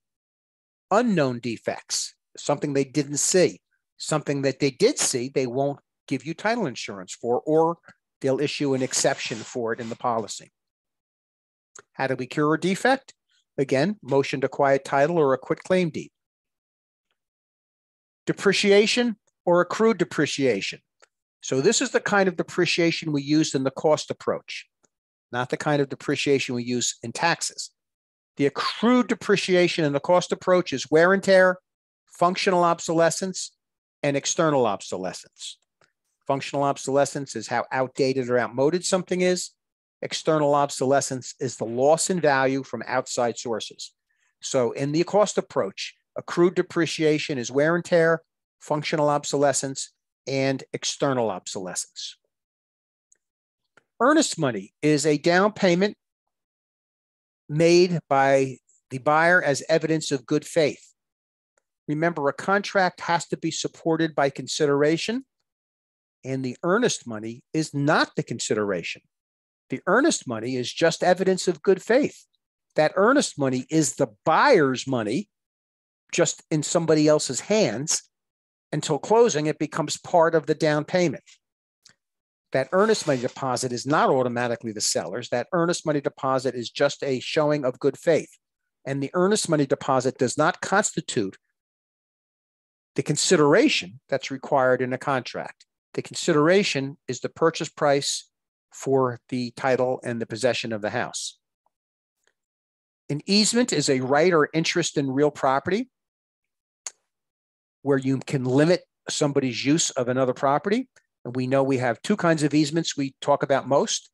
unknown defects, something they didn't see. Something that they did see, they won't give you title insurance for, or they'll issue an exception for it in the policy. How do we cure a defect? Again, motion to quiet title or a quit claim deed. Depreciation or accrued depreciation. So this is the kind of depreciation we used in the cost approach, not the kind of depreciation we use in taxes. The accrued depreciation in the cost approach is wear and tear, functional obsolescence, and external obsolescence. Functional obsolescence is how outdated or outmoded something is. External obsolescence is the loss in value from outside sources. So in the cost approach, accrued depreciation is wear and tear, functional obsolescence, and external obsolescence. Earnest money is a down payment made by the buyer as evidence of good faith. Remember, a contract has to be supported by consideration, and the earnest money is not the consideration. The earnest money is just evidence of good faith. That earnest money is the buyer's money, just in somebody else's hands. Until closing, it becomes part of the down payment. That earnest money deposit is not automatically the seller's. That earnest money deposit is just a showing of good faith. And the earnest money deposit does not constitute the consideration that's required in a contract. The consideration is the purchase price for the title and the possession of the house. An easement is a right or interest in real property where you can limit somebody's use of another property. And we know we have two kinds of easements we talk about most.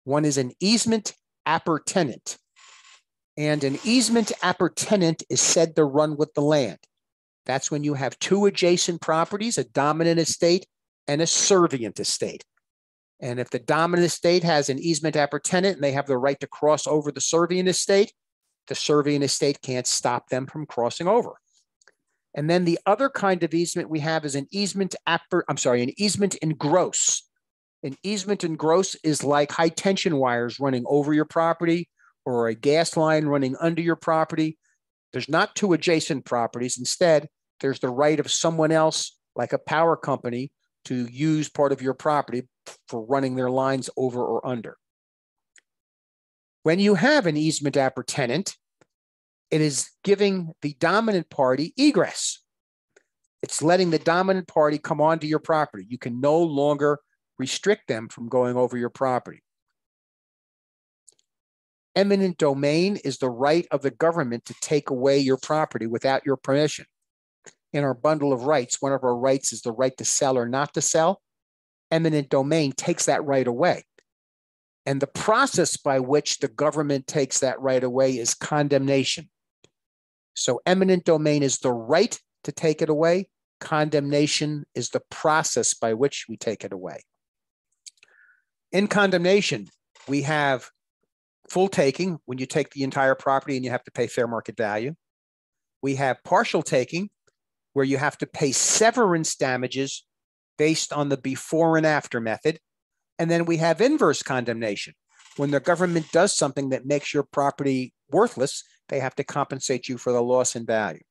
One is an easement appurtenant. And an easement appurtenant is said to run with the land. That's when you have two adjacent properties, a dominant estate and a servient estate. And if the dominant estate has an easement appurtenant and they have the right to cross over the servient estate can't stop them from crossing over. And then the other kind of easement we have is an easement in gross. An easement in gross is like high tension wires running over your property or a gas line running under your property. There's not two adjacent properties. Instead, there's the right of someone else, like a power company, to use part of your property for running their lines over or under. When you have an easement appurtenant, it is giving the dominant party egress. It's letting the dominant party come onto your property. You can no longer restrict them from going over your property. Eminent domain is the right of the government to take away your property without your permission. In our bundle of rights, one of our rights is the right to sell or not to sell. Eminent domain takes that right away. And the process by which the government takes that right away is condemnation. So eminent domain is the right to take it away. Condemnation is the process by which we take it away. In condemnation, we have full taking, when you take the entire property and you have to pay fair market value. We have partial taking, where you have to pay severance damages based on the before and after method. And then we have inverse condemnation. When the government does something that makes your property worthless, they have to compensate you for the loss in value.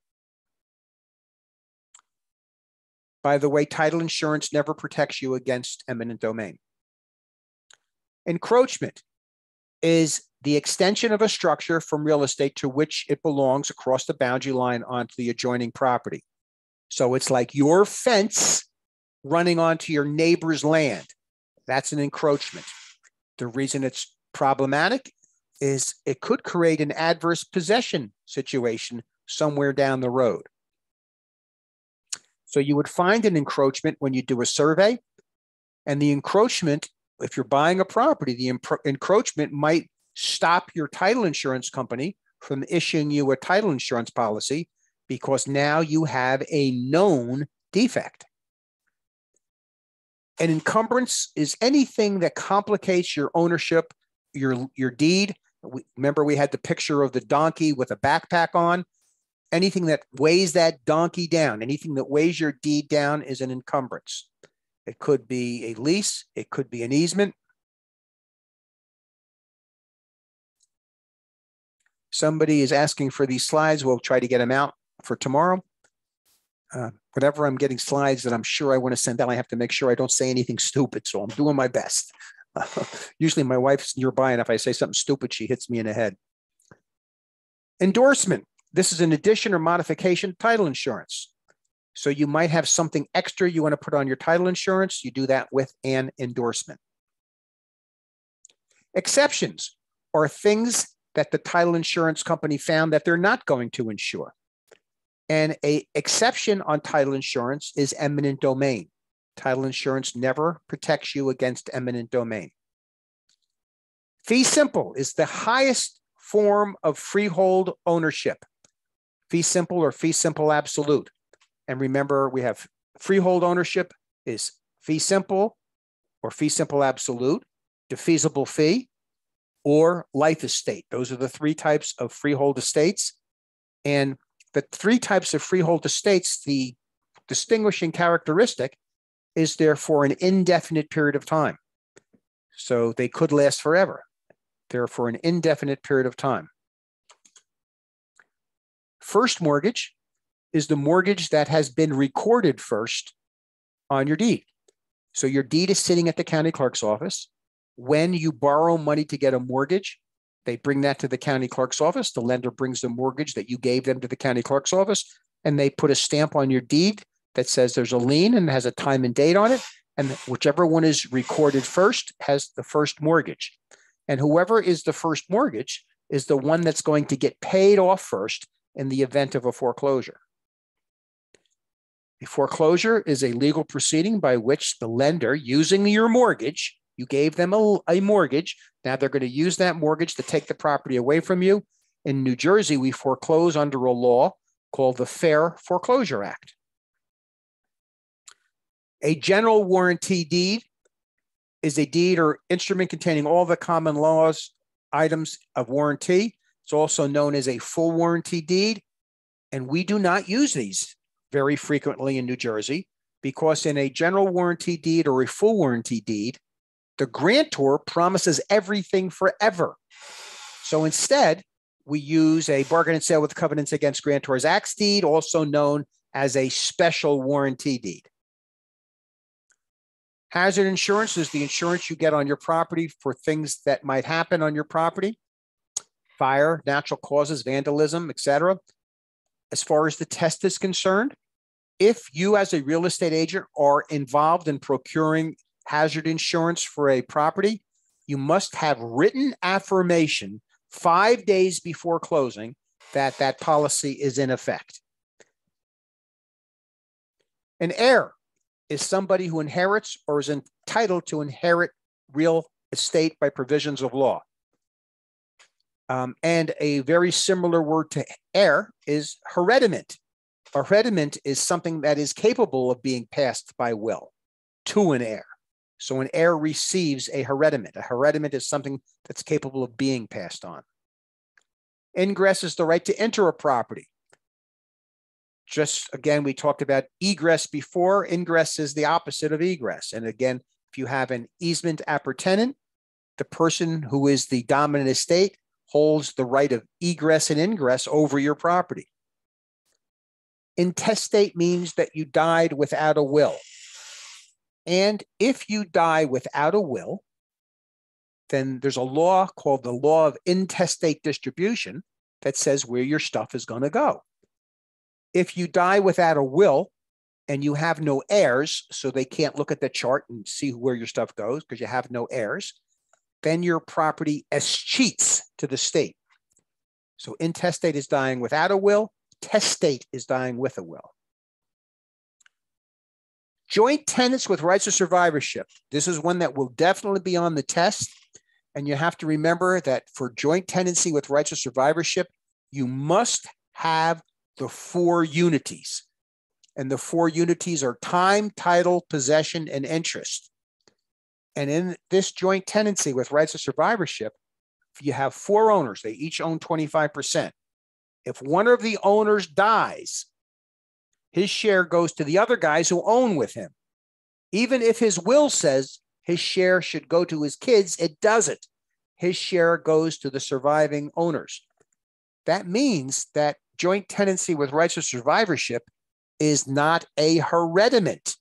By the way, title insurance never protects you against eminent domain. Encroachment is the extension of a structure from real estate to which it belongs across the boundary line onto the adjoining property. So it's like your fence running onto your neighbor's land. That's an encroachment. The reason it's problematic is it could create an adverse possession situation somewhere down the road. So you would find an encroachment when you do a survey, and the encroachment, if you're buying a property, the encroachment might stop your title insurance company from issuing you a title insurance policy because now you have a known defect. An encumbrance is anything that complicates your ownership, your deed. Remember, we had the picture of the donkey with a backpack on. Anything that weighs that donkey down, anything that weighs your deed down is an encumbrance. It could be a lease. It could be an easement. Somebody is asking for these slides. We'll try to get them out for tomorrow. Whenever I'm getting slides that I'm sure I want to send out, I have to make sure I don't say anything stupid. So I'm doing my best. Usually my wife's nearby, and if I say something stupid, she hits me in the head. Endorsement. This is an addition or modification to title insurance. So you might have something extra you want to put on your title insurance. You do that with an endorsement. Exceptions are things that the title insurance company found that they're not going to insure. And an exception on title insurance is eminent domain. Title insurance never protects you against eminent domain. Fee simple is the highest form of freehold ownership. Fee simple or fee simple absolute. And remember, we have freehold ownership is fee simple or fee simple absolute, defeasible fee, or life estate. Those are the three types of freehold estates. And the three types of freehold estates, the distinguishing characteristic is they're for an indefinite period of time. So they could last forever. They're for an indefinite period of time. First mortgage is the mortgage that has been recorded first on your deed. So your deed is sitting at the county clerk's office. When you borrow money to get a mortgage, they bring that to the county clerk's office. The lender brings the mortgage that you gave them to the county clerk's office, and they put a stamp on your deed that says there's a lien and has a time and date on it. And whichever one is recorded first has the first mortgage. And whoever is the first mortgage is the one that's going to get paid off first in the event of a foreclosure. A foreclosure is a legal proceeding by which the lender, using your mortgage, you gave them a mortgage. Now they're going to use that mortgage to take the property away from you. In New Jersey, we foreclose under a law called the Fair Foreclosure Act. A general warranty deed is a deed or instrument containing all the common laws, items of warranty. It's also known as a full warranty deed. And we do not use these very frequently in New Jersey because in a general warranty deed or a full warranty deed, the grantor promises everything forever. So instead, we use a bargain and sale with covenants against grantors acts deed, also known as a special warranty deed. Hazard insurance is the insurance you get on your property for things that might happen on your property: fire, natural causes, vandalism, etc. As far as the test is concerned, if you as a real estate agent are involved in procuring hazard insurance for a property, you must have written affirmation 5 days before closing that that policy is in effect. An heir is somebody who inherits or is entitled to inherit real estate by provisions of law. And a very similar word to heir is hereditament. A hereditament is something that is capable of being passed by will to an heir. So an heir receives a hereditament. A hereditament is something that's capable of being passed on. Ingress is the right to enter a property. Just again, we talked about egress before. Ingress is the opposite of egress. And again, if you have an easement appurtenant, the person who is the dominant estate holds the right of egress and ingress over your property. Intestate means that you died without a will. And if you die without a will, then there's a law called the law of intestate distribution that says where your stuff is going to go. If you die without a will and you have no heirs, so they can't look at the chart and see where your stuff goes because you have no heirs, then your property escheats to the state. So intestate is dying without a will. Testate is dying with a will. Joint tenants with rights of survivorship. This is one that will definitely be on the test. And you have to remember that for joint tenancy with rights of survivorship, you must have the 4 unities. And the 4 unities are time, title, possession, and interest. And in this joint tenancy with rights of survivorship, if you have 4 owners, they each own 25%. If one of the owners dies, his share goes to the other guys who own with him. Even if his will says his share should go to his kids, it doesn't. His share goes to the surviving owners. That means that joint tenancy with rights of survivorship is not a hereditament,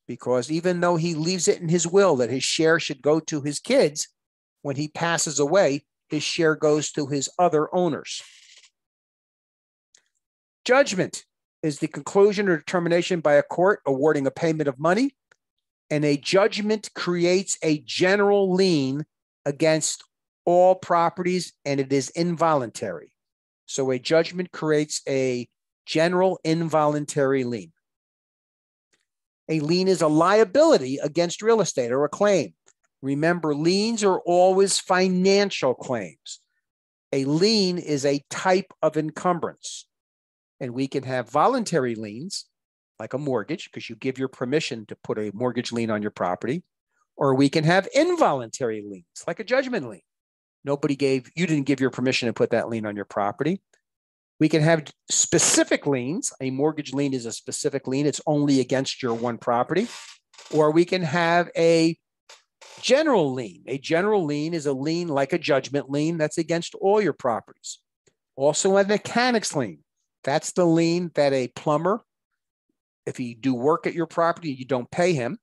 because even though he leaves it in his will that his share should go to his kids, when he passes away, his share goes to his other owners. Judgment is the conclusion or determination by a court awarding a payment of money, and a judgment creates a general lien against all properties, and it is involuntary. So a judgment creates a general involuntary lien. A lien is a liability against real estate or a claim. Remember, liens are always financial claims. A lien is a type of encumbrance. And we can have voluntary liens, like a mortgage, because you give your permission to put a mortgage lien on your property. Or we can have involuntary liens, like a judgment lien. You didn't give your permission to put that lien on your property. We can have specific liens. A mortgage lien is a specific lien. It's only against your one property. Or we can have a general lien. A general lien is a lien like a judgment lien that's against all your properties. Also a mechanics lien. That's the lien that a plumber, if you do work at your property and you don't pay him,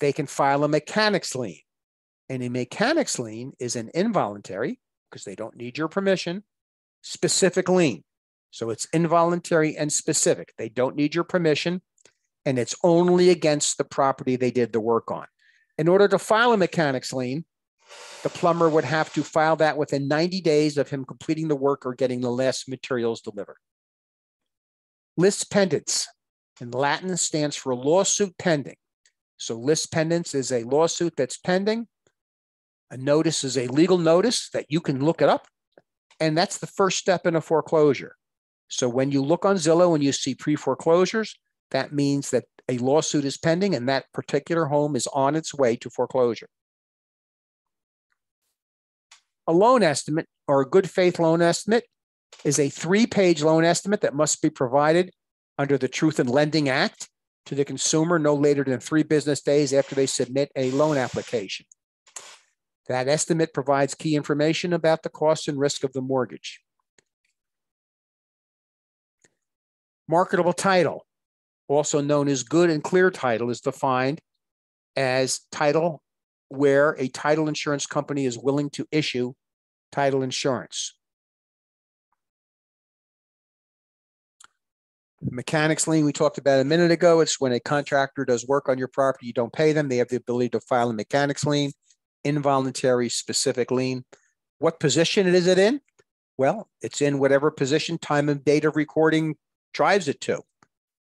they can file a mechanics lien. And a mechanics lien is an involuntary, because they don't need your permission, specific lien. So it's involuntary and specific. They don't need your permission, and it's only against the property they did the work on. In order to file a mechanics lien, the plumber would have to file that within 90 days of him completing the work or getting the last materials delivered. Lis pendens in Latin stands for lawsuit pending. So lis pendens is a lawsuit that's pending. A notice is a legal notice that you can look it up. And that's the first step in a foreclosure. So when you look on Zillow and you see pre-foreclosures, that means that a lawsuit is pending and that particular home is on its way to foreclosure. A loan estimate, or a good faith loan estimate, is a 3-page loan estimate that must be provided under the Truth in Lending Act to the consumer no later than 3 business days after they submit a loan application. That estimate provides key information about the cost and risk of the mortgage. Marketable title, also known as good and clear title, is defined as title where a title insurance company is willing to issue title insurance. Mechanics lien we talked about a minute ago. It's when a contractor does work on your property, you don't pay them, they have the ability to file a mechanics lien. Involuntary specific lien. What position is it in? Well, it's in whatever position time and date of recording drives it to.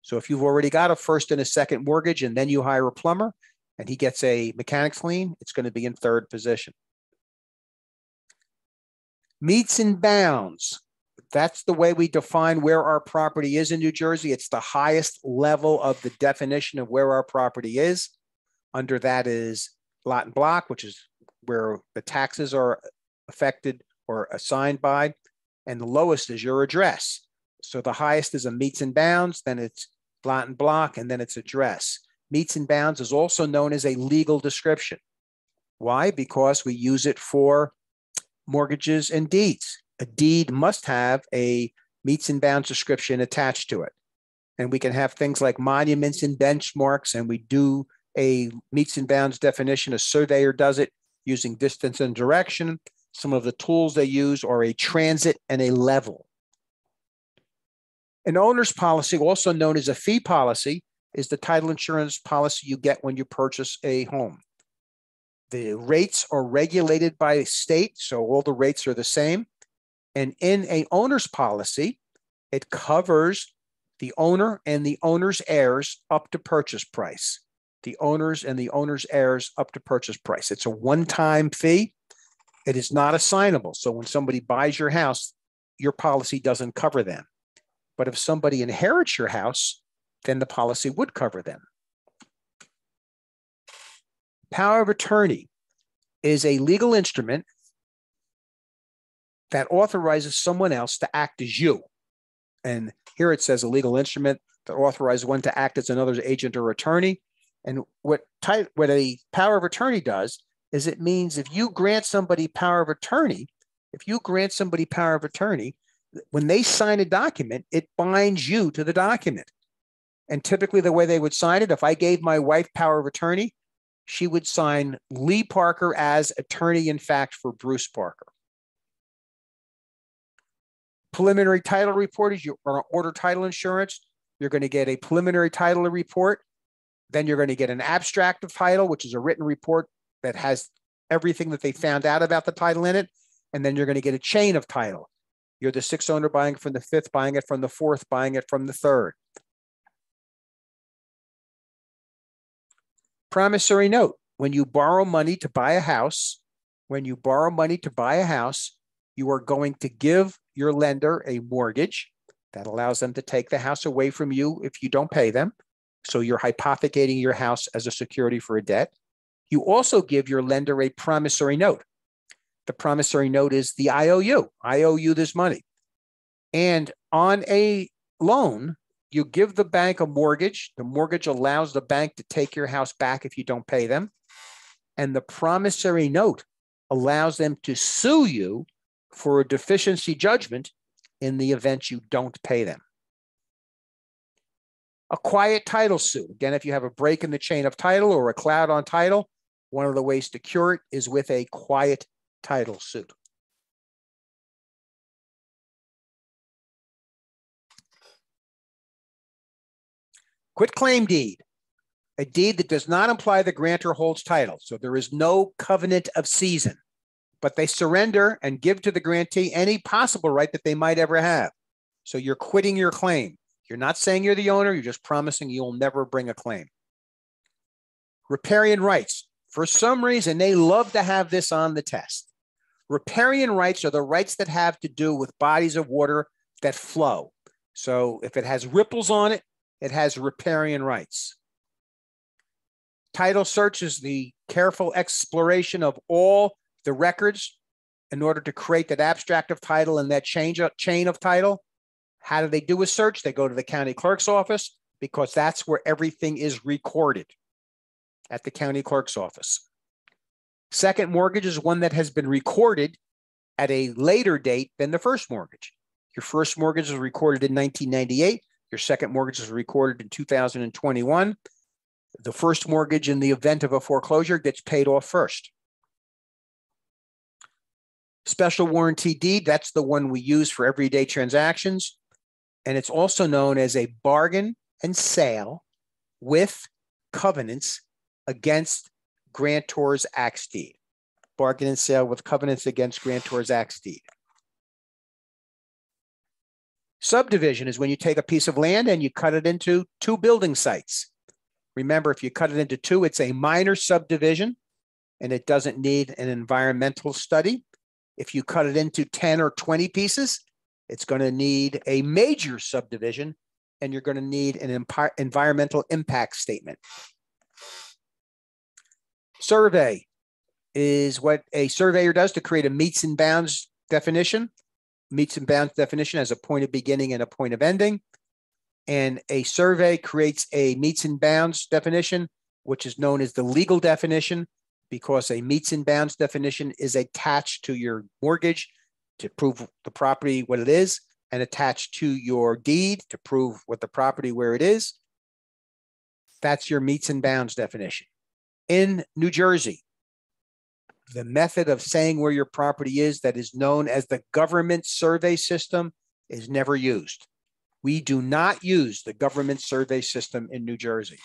So if you've already got a first and a second mortgage and then you hire a plumber and he gets a mechanics lien, it's going to be in 3rd position. Meets and bounds. That's the way we define where our property is in New Jersey. It's the highest level of the definition of where our property is. Under that is lot and block, which is where the taxes are affected or assigned by, and the lowest is your address. So the highest is a meets and bounds, then it's lot and block, and then it's address. Meets and bounds is also known as a legal description. Why? Because we use it for mortgages and deeds. A deed must have a meets and bounds description attached to it. And we can have things like monuments and benchmarks, and we do a meets and bounds definition. A surveyor does it using distance and direction. Some of the tools they use are a transit and a level. An owner's policy, also known as a fee policy, is the title insurance policy you get when you purchase a home. The rates are regulated by state, so all the rates are the same. And in an owner's policy, it covers the owner and the owner's heirs up to purchase price. The owners and the owner's heirs up to purchase price. It's a one-time fee. It is not assignable. So when somebody buys your house, your policy doesn't cover them. But if somebody inherits your house, then the policy would cover them. Power of attorney is a legal instrument that authorizes someone else to act as you. And here it says a legal instrument that authorizes one to act as another's agent or attorney. And what a power of attorney does is it means if you grant somebody power of attorney, when they sign a document, it binds you to the document. And typically the way they would sign it, if I gave my wife power of attorney, she would sign Lee Parker as attorney in fact for Bruce Parker. Preliminary title report is your order title insurance. You're going to get a preliminary title report. Then you're going to get an abstract of title, which is a written report that has everything that they found out about the title in it. And then you're going to get a chain of title. You're the sixth owner buying it from the fifth, buying it from the fourth, buying it from the third. Promissory note. When you borrow money to buy a house, you are going to give your lender a mortgage that allows them to take the house away from you if you don't pay them. So you're hypothecating your house as a security for a debt. You also give your lender a promissory note. The promissory note is the IOU. I owe you this money. And on a loan, you give the bank a mortgage. The mortgage allows the bank to take your house back if you don't pay them. And the promissory note allows them to sue you for a deficiency judgment in the event you don't pay them. A quiet title suit. Again, if you have a break in the chain of title or a cloud on title, one of the ways to cure it is with a quiet title suit. Quitclaim deed. A deed that does not imply the grantor holds title. So there is no covenant of season, but they surrender and give to the grantee any possible right that they might ever have. So you're quitting your claim. You're not saying you're the owner. You're just promising you'll never bring a claim. Riparian rights. For some reason, they love to have this on the test. Riparian rights are the rights that have to do with bodies of water that flow. So if it has ripples on it, it has riparian rights. Title search is the careful exploration of all the records in order to create that abstract of title and that chain of title. How do they do a search? They go to the county clerk's office because that's where everything is recorded, at the county clerk's office. Second mortgage is one that has been recorded at a later date than the first mortgage. Your first mortgage was recorded in 1998. Your second mortgage was recorded in 2021. The first mortgage in the event of a foreclosure gets paid off first. Special warranty deed, that's the one we use for everyday transactions. And it's also known as a bargain and sale with covenants against grantor's axe deed. Bargain and sale with covenants against grantor's axe deed. Subdivision is when you take a piece of land and you cut it into 2 building sites. Remember, if you cut it into 2, it's a minor subdivision and it doesn't need an environmental study. If you cut it into 10 or 20 pieces, it's going to need a major subdivision and you're going to need an environmental impact statement. Survey is what a surveyor does to create a meets and bounds definition. Meets and bounds definition has a point of beginning and a point of ending. And a survey creates a meets and bounds definition, which is known as the legal definition, because a meets and bounds definition is attached to your mortgage to prove the property what it is, and attached to your deed to prove what the property where it is. That's your meets and bounds definition. In New Jersey, the method of saying where your property is that is known as the government survey system is never used. We do not use the government survey system in New Jersey.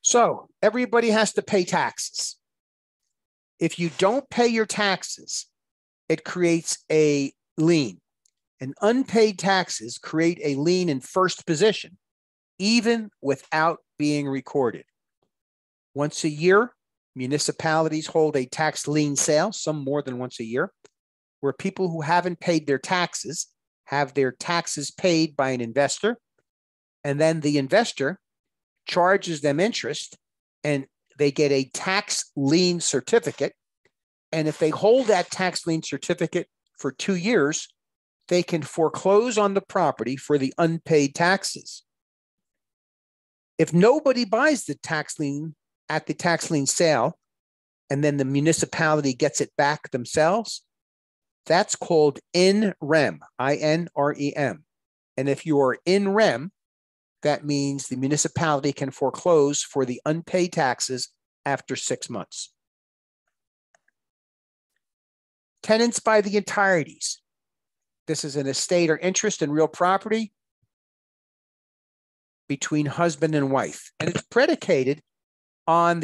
So everybody has to pay taxes. If you don't pay your taxes, it creates a lien. And unpaid taxes create a lien in first position, even without being recorded. Once a year, municipalities hold a tax lien sale, some more than once a year, where people who haven't paid their taxes have their taxes paid by an investor, and then the investor charges them interest and they get a tax lien certificate. And if they hold that tax lien certificate for 2 years, they can foreclose on the property for the unpaid taxes. If nobody buys the tax lien at the tax lien sale, and then the municipality gets it back themselves, that's called in rem, I-N-R-E-M. And if you are in rem, that means the municipality can foreclose for the unpaid taxes after 6 months. Tenants by the entireties. This is an estate or interest in real property between husband and wife. And it's predicated on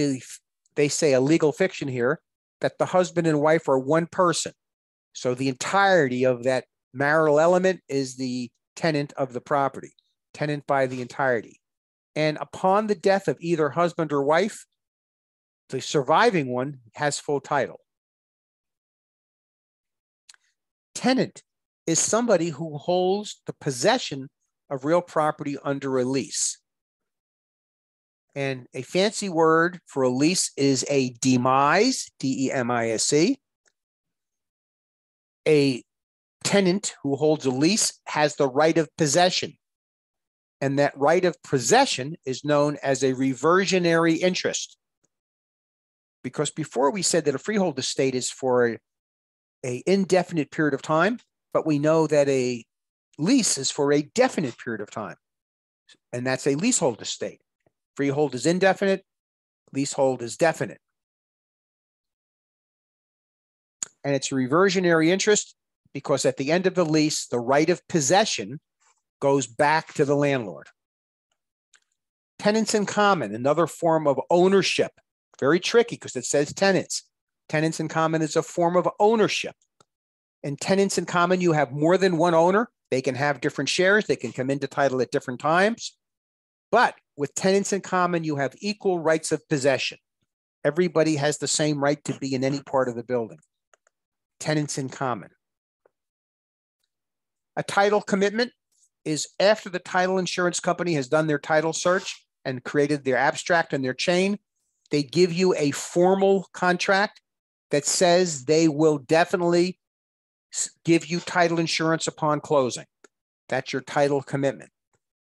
they say a legal fiction here, that the husband and wife are one person. So the entirety of that marital element is the tenant of the property, tenant by the entirety. And upon the death of either husband or wife, the surviving one has full title. Tenant is somebody who holds the possession of real property under a lease. And a fancy word for a lease is a demise, D-E-M-I-S-E. A tenant who holds a lease has the right of possession. And that right of possession is known as a reversionary interest. Because before we said that a freehold estate is for an indefinite period of time, but we know that a lease is for a definite period of time. And that's a leasehold estate. Freehold is indefinite, leasehold is definite. And it's a reversionary interest because at the end of the lease, the right of possession goes back to the landlord. Tenants in common, another form of ownership. Very tricky because it says tenants. Tenants in common is a form of ownership. In tenants in common, you have more than one owner. They can have different shares. They can come into title at different times. But with tenants in common, you have equal rights of possession. Everybody has the same right to be in any part of the building. Tenants in common. A title commitment is after the title insurance company has done their title search and created their abstract and their chain, they give you a formal contract that says they will definitely give you title insurance upon closing. That's your title commitment.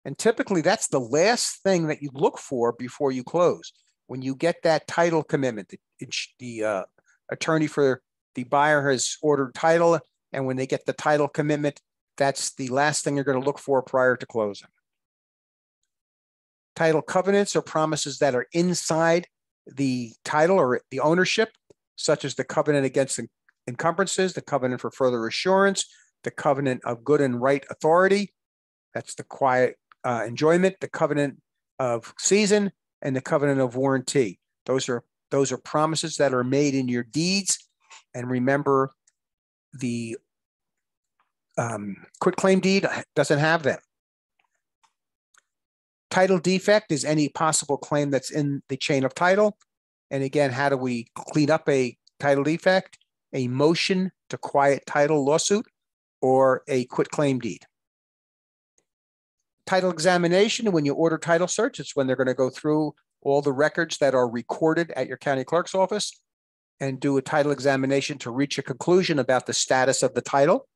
And typically that's the last thing that you look for before you close. When you get that title commitment, the attorney for the buyer has ordered title, and when they get the title commitment, that's the last thing you're going to look for prior to closing. Title covenants are promises that are inside the title or the ownership, such as the covenant against encumbrances, the covenant for further assurance, the covenant of good and right authority. That's the quiet enjoyment, the covenant of season, and the covenant of warranty. Those are promises that are made in your deeds. And remember, the quitclaim deed doesn't have them. Title defect is any possible claim that's in the chain of title. And again, how do we clean up a title defect? A motion to quiet title lawsuit or a quitclaim deed. Title examination, when you order title search, it's when they're going to go through all the records that are recorded at your county clerk's office and do a title examination to reach a conclusion about the status of the title.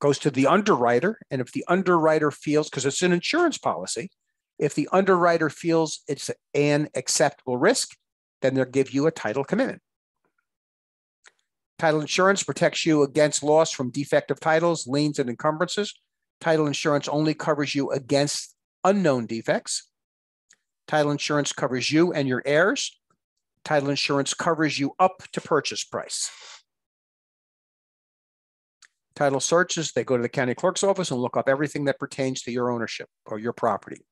Goes to the underwriter, and if the underwriter feels, because it's an insurance policy, if the underwriter feels it's an acceptable risk, then they'll give you a title commitment. Title insurance protects you against loss from defective titles, liens, and encumbrances. Title insurance only covers you against unknown defects. Title insurance covers you and your heirs. Title insurance covers you up to purchase price. Title searches, they go to the county clerk's office and look up everything that pertains to your ownership or your property.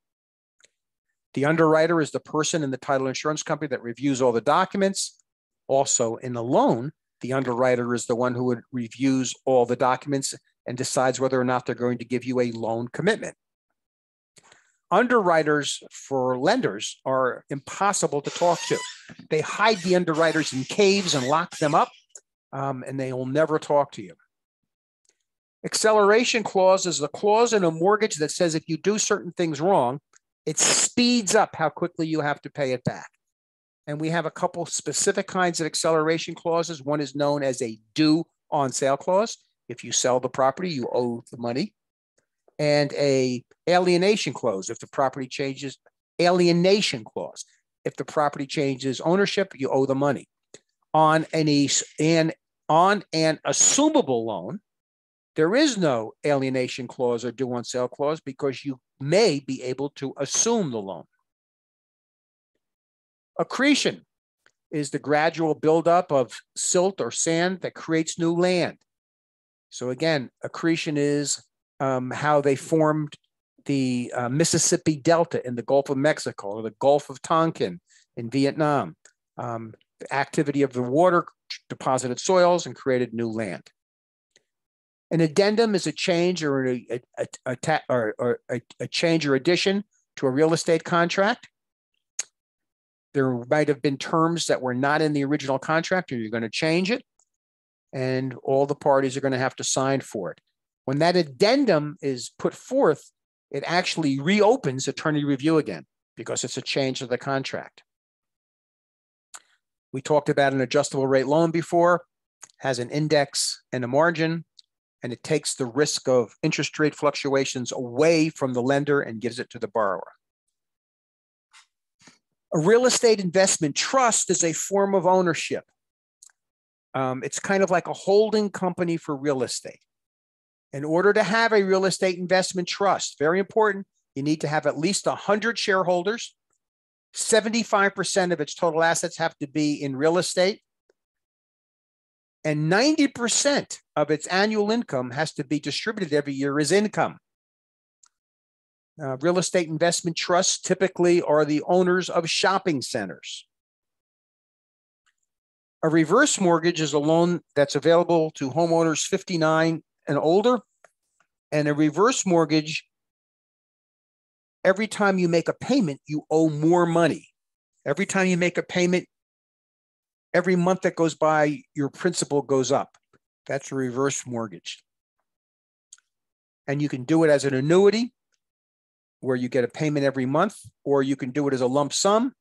The underwriter is the person in the title insurance company that reviews all the documents. Also, in the loan, the underwriter is the one who reviews all the documents and decides whether or not they're going to give you a loan commitment. Underwriters for lenders are impossible to talk to. They hide the underwriters in caves and lock them up, and they will never talk to you. Acceleration clause is the clause in a mortgage that says if you do certain things wrong, it speeds up how quickly you have to pay it back. And we have a couple specific kinds of acceleration clauses. One is known as a due on sale clause. If you sell the property, you owe the money. And a alienation clause. If the property changes, alienation clause. If the property changes ownership, you owe the money. On an assumable loan, there is no alienation clause or due on sale clause because you may be able to assume the loan. Accretion is the gradual buildup of silt or sand that creates new land. So again, accretion is how they formed the Mississippi Delta in the Gulf of Mexico or the Gulf of Tonkin in Vietnam. The activity of the water deposited soils and created new land. An addendum is a change or a change or addition to a real estate contract. There might have been terms that were not in the original contract, or you're going to change it, and all the parties are going to have to sign for it. When that addendum is put forth, it actually reopens attorney review again because it's a change of the contract. We talked about an adjustable rate loan before, has an index and a margin, and it takes the risk of interest rate fluctuations away from the lender and gives it to the borrower. A real estate investment trust is a form of ownership. It's kind of like a holding company for real estate. In order to have a real estate investment trust, very important, you need to have at least 100 shareholders. 75% of its total assets have to be in real estate. And 90% of its annual income has to be distributed every year as income. Real estate investment trusts typically are the owners of shopping centers. A reverse mortgage is a loan that's available to homeowners 59 and older. And a reverse mortgage, every time you make a payment, you owe more money. Every time you make a payment, every month that goes by, your principal goes up. That's a reverse mortgage. And you can do it as an annuity, where you get a payment every month, or you can do it as a lump sum.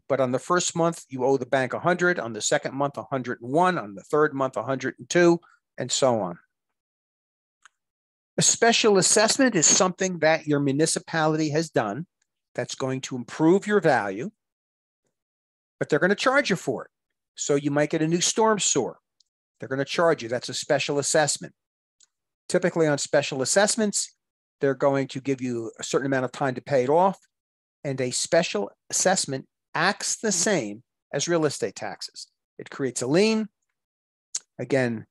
But on the first month, you owe the bank 100, on the second month, 101, on the third month, 102, and so on. A special assessment is something that your municipality has done that's going to improve your value, but they're going to charge you for it. So you might get a new storm sewer. They're going to charge you. That's a special assessment. Typically on special assessments, they're going to give you a certain amount of time to pay it off. And a special assessment acts the same as real estate taxes. It creates a lien. Again,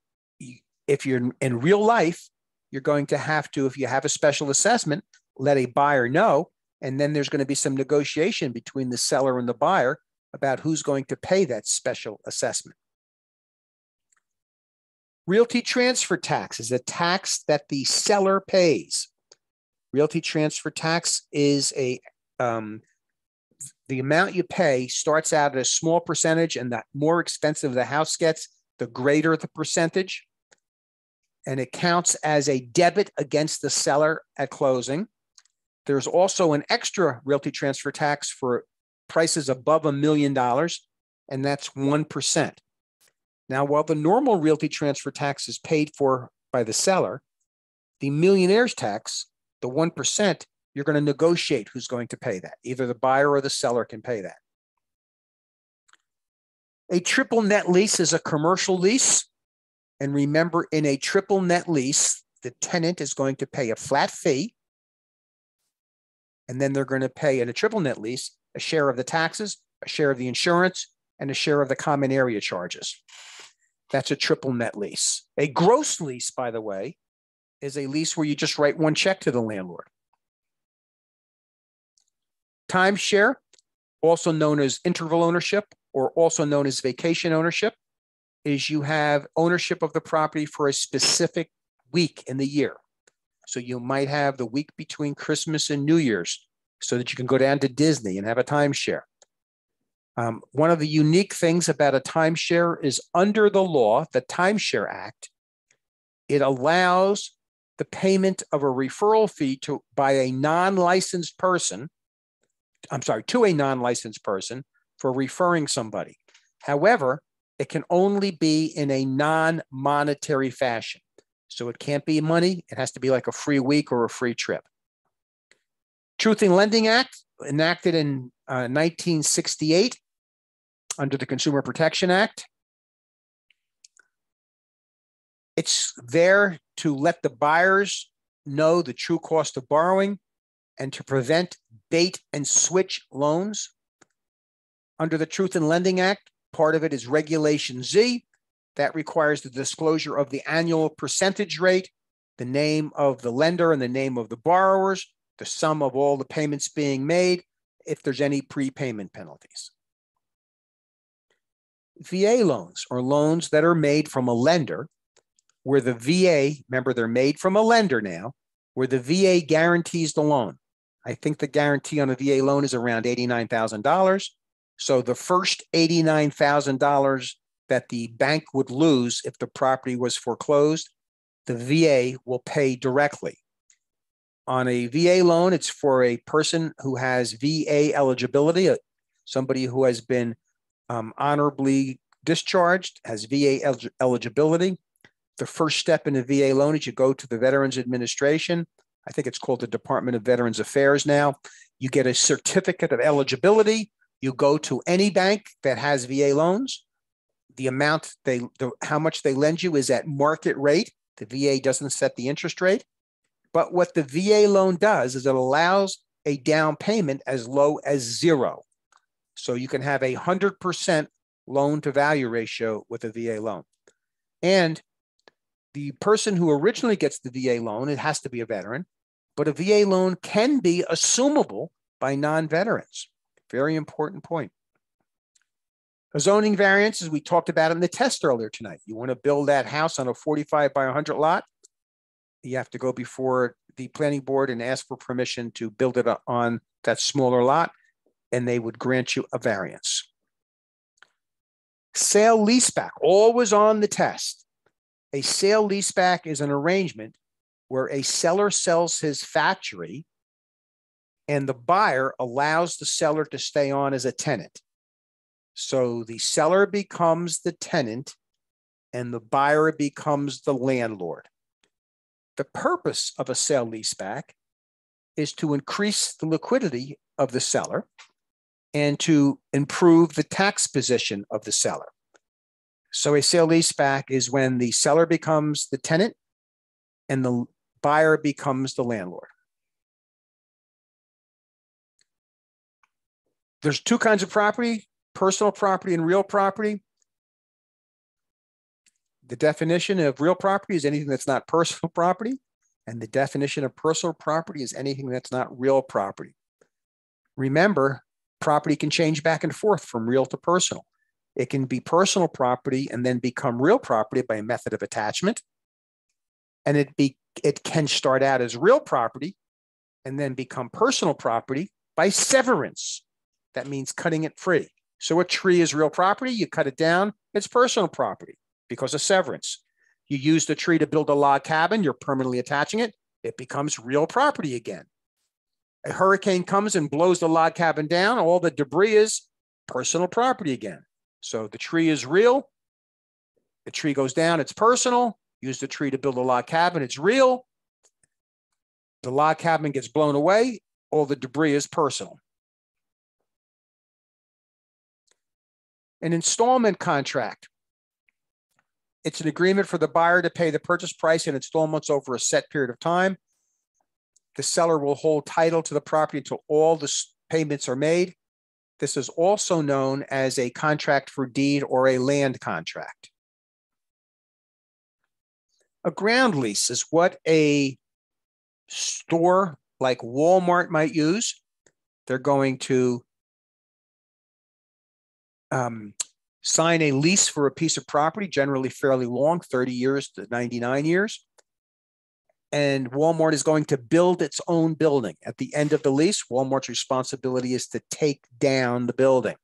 if you're in real life, you're going to have to, if you have a special assessment, let a buyer know. And then there's going to be some negotiation between the seller and the buyer about who's going to pay that special assessment. Realty transfer tax is a tax that the seller pays. Realty transfer tax is the amount you pay starts out at a small percentage, and the more expensive the house gets, the greater the percentage. And it counts as a debit against the seller at closing. There's also an extra realty transfer tax for prices above $1 million, and that's 1%. Now, while the normal realty transfer tax is paid for by the seller, the millionaire's tax, the 1%, you're going to negotiate who's going to pay that. Either the buyer or the seller can pay that. A triple net lease is a commercial lease. And remember, in a triple net lease, the tenant is going to pay a flat fee. And then they're going to pay, in a triple net lease, a share of the taxes, a share of the insurance, and a share of the common area charges. That's a triple net lease. A gross lease, by the way, is a lease where you just write one check to the landlord. Timeshare, also known as interval ownership or also known as vacation ownership, is you have ownership of the property for a specific week in the year. So you might have the week between Christmas and New Year's so that you can go down to Disney and have a timeshare. One of the unique things about a timeshare is under the law, the Timeshare Act, it allows the payment of a referral fee to a non-licensed person for referring somebody. However, it can only be in a non-monetary fashion. So it can't be money. It has to be like a free week or a free trip. Truth in Lending Act enacted in 1968 under the Consumer Protection Act. It's there to let the buyers know the true cost of borrowing and to prevent bait and switch loans. Under the Truth in Lending Act, part of it is Regulation Z. That requires the disclosure of the annual percentage rate, the name of the lender and the name of the borrowers, the sum of all the payments being made, if there's any prepayment penalties. VA loans are loans that are made from a lender where the VA, remember they're made from a lender now, where the VA guarantees the loan. I think the guarantee on a VA loan is around $89,000. So the first $89,000 that the bank would lose if the property was foreclosed, the VA will pay directly. On a VA loan, it's for a person who has VA eligibility, somebody who has been honorably discharged, has VA eligibility. The first step in a VA loan is you go to the Veterans Administration. I think it's called the Department of Veterans Affairs now. You get a certificate of eligibility. You go to any bank that has VA loans. The amount how much they lend you is at market rate. The VA doesn't set the interest rate. But what the VA loan does is it allows a down payment as low as 0. So you can have 100% loan to value ratio with a VA loan. And the person who originally gets the VA loan, it has to be a veteran, but a VA loan can be assumable by non-veterans. Very important point. A zoning variance, as we talked about in the test earlier tonight. You want to build that house on a 45 by 100 lot. You have to go before the planning board and ask for permission to build it on that smaller lot, and they would grant you a variance. Sale leaseback, always on the test. A sale leaseback is an arrangement where a seller sells his factory and the buyer allows the seller to stay on as a tenant. So the seller becomes the tenant and the buyer becomes the landlord. The purpose of a sale leaseback is to increase the liquidity of the seller and to improve the tax position of the seller. So a sale leaseback is when the seller becomes the tenant and the buyer becomes the landlord. There's two kinds of property, personal property and real property. The definition of real property is anything that's not personal property, and the definition of personal property is anything that's not real property. Remember, property can change back and forth from real to personal. It can be personal property and then become real property by a method of attachment. And it can start out as real property and then become personal property by severance. That means cutting it free. So a tree is real property. You cut it down, it's personal property because of severance. You use the tree to build a log cabin, you're permanently attaching it, it becomes real property again. A hurricane comes and blows the log cabin down, all the debris is personal property again. So the tree is real, the tree goes down, it's personal. Use the tree to build a log cabin, it's real. The log cabin gets blown away, all the debris is personal. An installment contract. It's an agreement for the buyer to pay the purchase price in installments over a set period of time. The seller will hold title to the property until all the payments are made. This is also known as a contract for deed or a land contract. A ground lease is what a store like Walmart might use. They're going to sign a lease for a piece of property, generally fairly long, 30 years to 99 years. And Walmart is going to build its own building. At the end of the lease, Walmart's responsibility is to take down the building.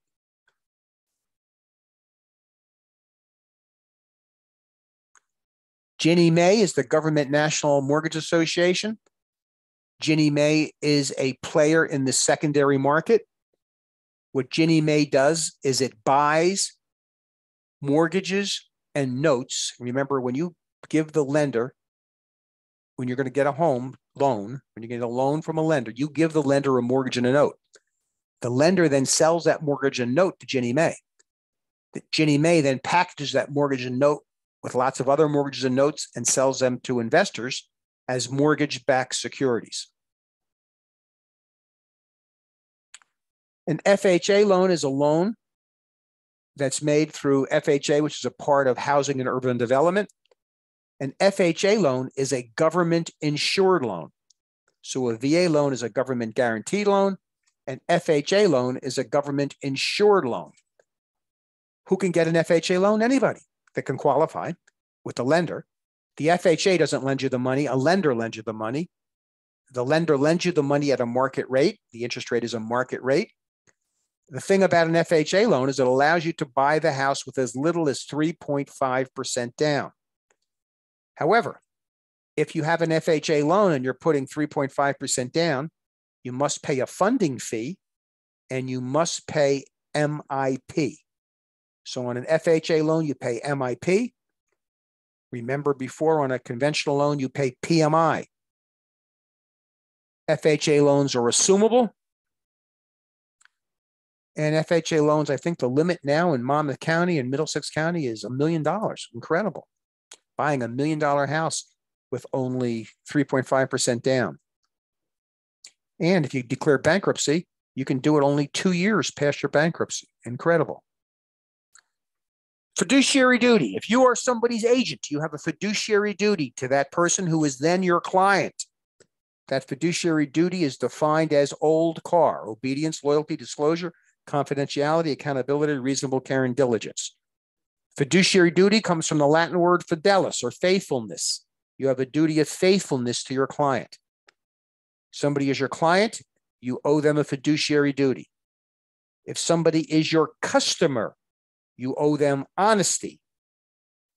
Ginnie Mae is the Government National Mortgage Association. Ginnie Mae is a player in the secondary market. What Ginnie Mae does is it buys mortgages and notes. Remember, when you give the lender, when you're going to get a home loan, when you get a loan from a lender, you give the lender a mortgage and a note. The lender then sells that mortgage and note to Ginnie Mae. Ginnie Mae then packages that mortgage and note with lots of other mortgages and notes and sells them to investors as mortgage-backed securities. An FHA loan is a loan that's made through FHA, which is a part of Housing and Urban Development. An FHA loan is a government insured loan. So a VA loan is a government guaranteed loan. An FHA loan is a government insured loan. Who can get an FHA loan? Anybody that can qualify with the lender. The FHA doesn't lend you the money. A lender lends you the money. The lender lends you the money at a market rate. The interest rate is a market rate. The thing about an FHA loan is it allows you to buy the house with as little as 3.5% down. However, if you have an FHA loan and you're putting 3.5% down, you must pay a funding fee and you must pay MIP. So on an FHA loan, you pay MIP. Remember before on a conventional loan, you pay PMI. FHA loans are assumable. And FHA loans, I think the limit now in Monmouth County and Middlesex County is $1 million. Incredible. Buying $1 million house with only 3.5% down. And if you declare bankruptcy, you can do it only 2 years past your bankruptcy. Incredible. Fiduciary duty. If you are somebody's agent, you have a fiduciary duty to that person who is then your client. That fiduciary duty is defined as old car: obedience, loyalty, disclosure, confidentiality, accountability, reasonable care, and diligence. Fiduciary duty comes from the Latin word fidelis, or faithfulness. You have a duty of faithfulness to your client. Somebody is your client, you owe them a fiduciary duty. If somebody is your customer, you owe them honesty.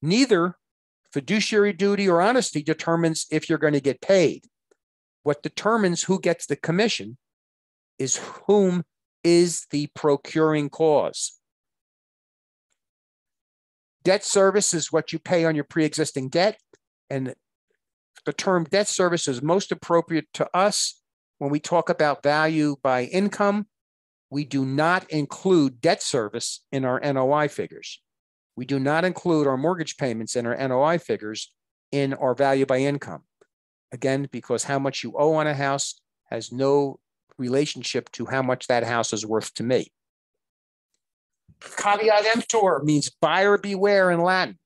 Neither fiduciary duty or honesty determines if you're going to get paid. What determines who gets the commission is whom is the procuring cause. Debt service is what you pay on your pre-existing debt, and the term debt service is most appropriate to us when we talk about value by income. We do not include debt service in our NOI figures. We do not include our mortgage payments in our NOI figures in our value by income. Again, because how much you owe on a house has no relationship to how much that house is worth to me. Caveat emptor means buyer beware in Latin.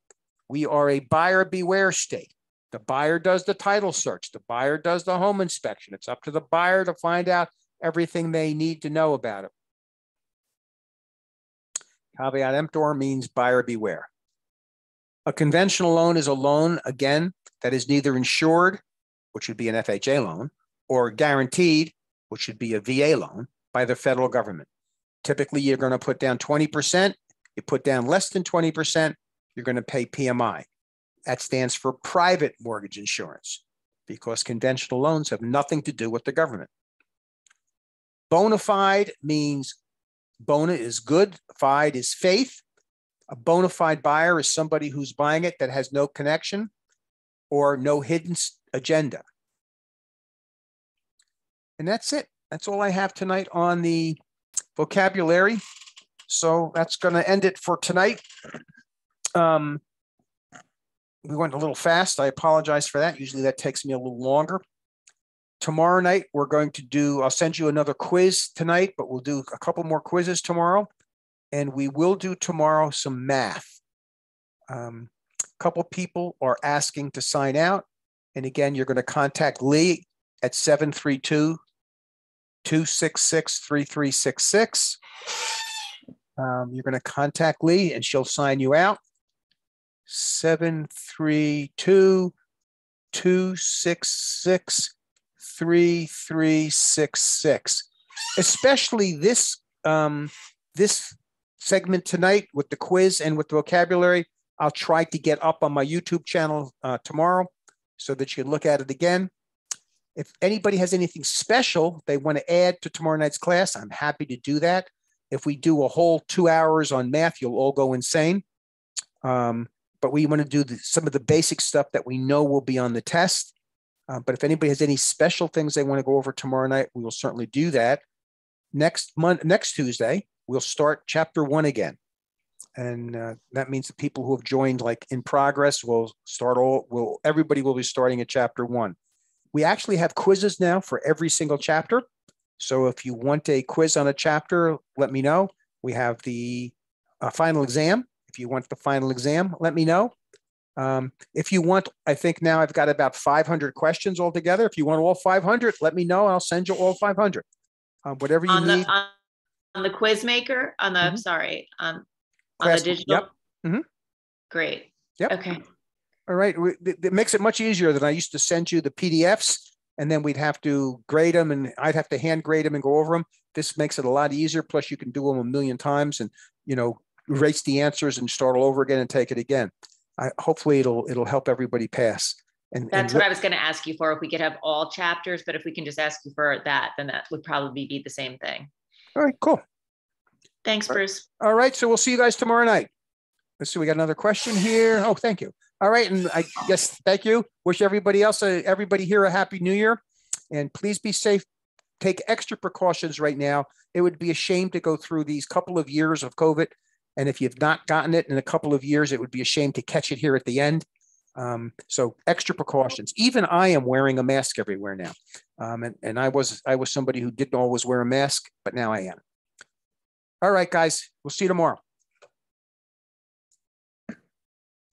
We are a buyer beware state. The buyer does the title search. The buyer does the home inspection. It's up to the buyer to find out everything they need to know about it. Caveat emptor means buyer beware. A conventional loan is a loan, again, that is neither insured, which would be an FHA loan, or guaranteed, which would be a VA loan, by the federal government. Typically, you're going to put down 20%. You put down less than 20%, you're going to pay PMI. That stands for private mortgage insurance, because conventional loans have nothing to do with the government. Bona fide means bona is good, fide is faith. A bona fide buyer is somebody who's buying it that has no connection or no hidden agenda. And that's it. That's all I have tonight on the vocabulary. So that's going to end it for tonight. We went a little fast. I apologize for that. Usually that takes me a little longer. Tomorrow night, we're going to do, I'll send you another quiz tonight, but we'll do a couple more quizzes tomorrow. And we will do tomorrow some math. A couple people are asking to sign out. And again, you're going to contact Lee at 732-266-3366. You're going to contact Lee and she'll sign you out. 732-266-3366. Especially this this segment tonight with the quiz and with the vocabulary, I'll try to get up on my YouTube channel tomorrow so that you can look at it again. If anybody has anything special they want to add to tomorrow night's class, I'm happy to do that. If we do a whole 2 hours on math, you'll all go insane. But we want to do some of the basic stuff that we know will be on the test. But if anybody has any special things they want to go over tomorrow night, we will certainly do that. next Tuesday, we'll start chapter 1 again. And that means the people who have joined like in progress will start everybody will be starting at chapter 1. We actually have quizzes now for every single chapter. So if you want a quiz on a chapter, let me know. We have the final exam. If you want the final exam, let me know. If you want, I think now I've got about 500 questions altogether. If you want all 500, let me know. I'll send you all 500. Whatever you need. On the quiz maker, on the, sorry, on the digital. Yep. Mm-hmm. Great. Yep. Okay. All right. It makes it much easier than I used to send you the PDFs and then we'd have to grade them and I'd have to hand grade them and go over them. This makes it a lot easier. Plus you can do them a million times and, erase the answers and start all over again and take it again. Hopefully it'll help everybody pass. And that's what I was going to ask you for, if we could have all chapters, but if we can just ask you for that, then that would probably be the same thing. All right, cool. Thanks, Bruce. All right. So we'll see you guys tomorrow night. Let's see. We got another question here. Oh, thank you. All right. And I guess, thank you. Wish everybody else, everybody here a happy new year and please be safe. Take extra precautions right now. It would be a shame to go through these couple of years of COVID. And if you've not gotten it in a couple of years, it would be a shame to catch it here at the end. So extra precautions. Even I am wearing a mask everywhere now. And I was somebody who didn't always wear a mask, but now I am. All right, guys, we'll see you tomorrow.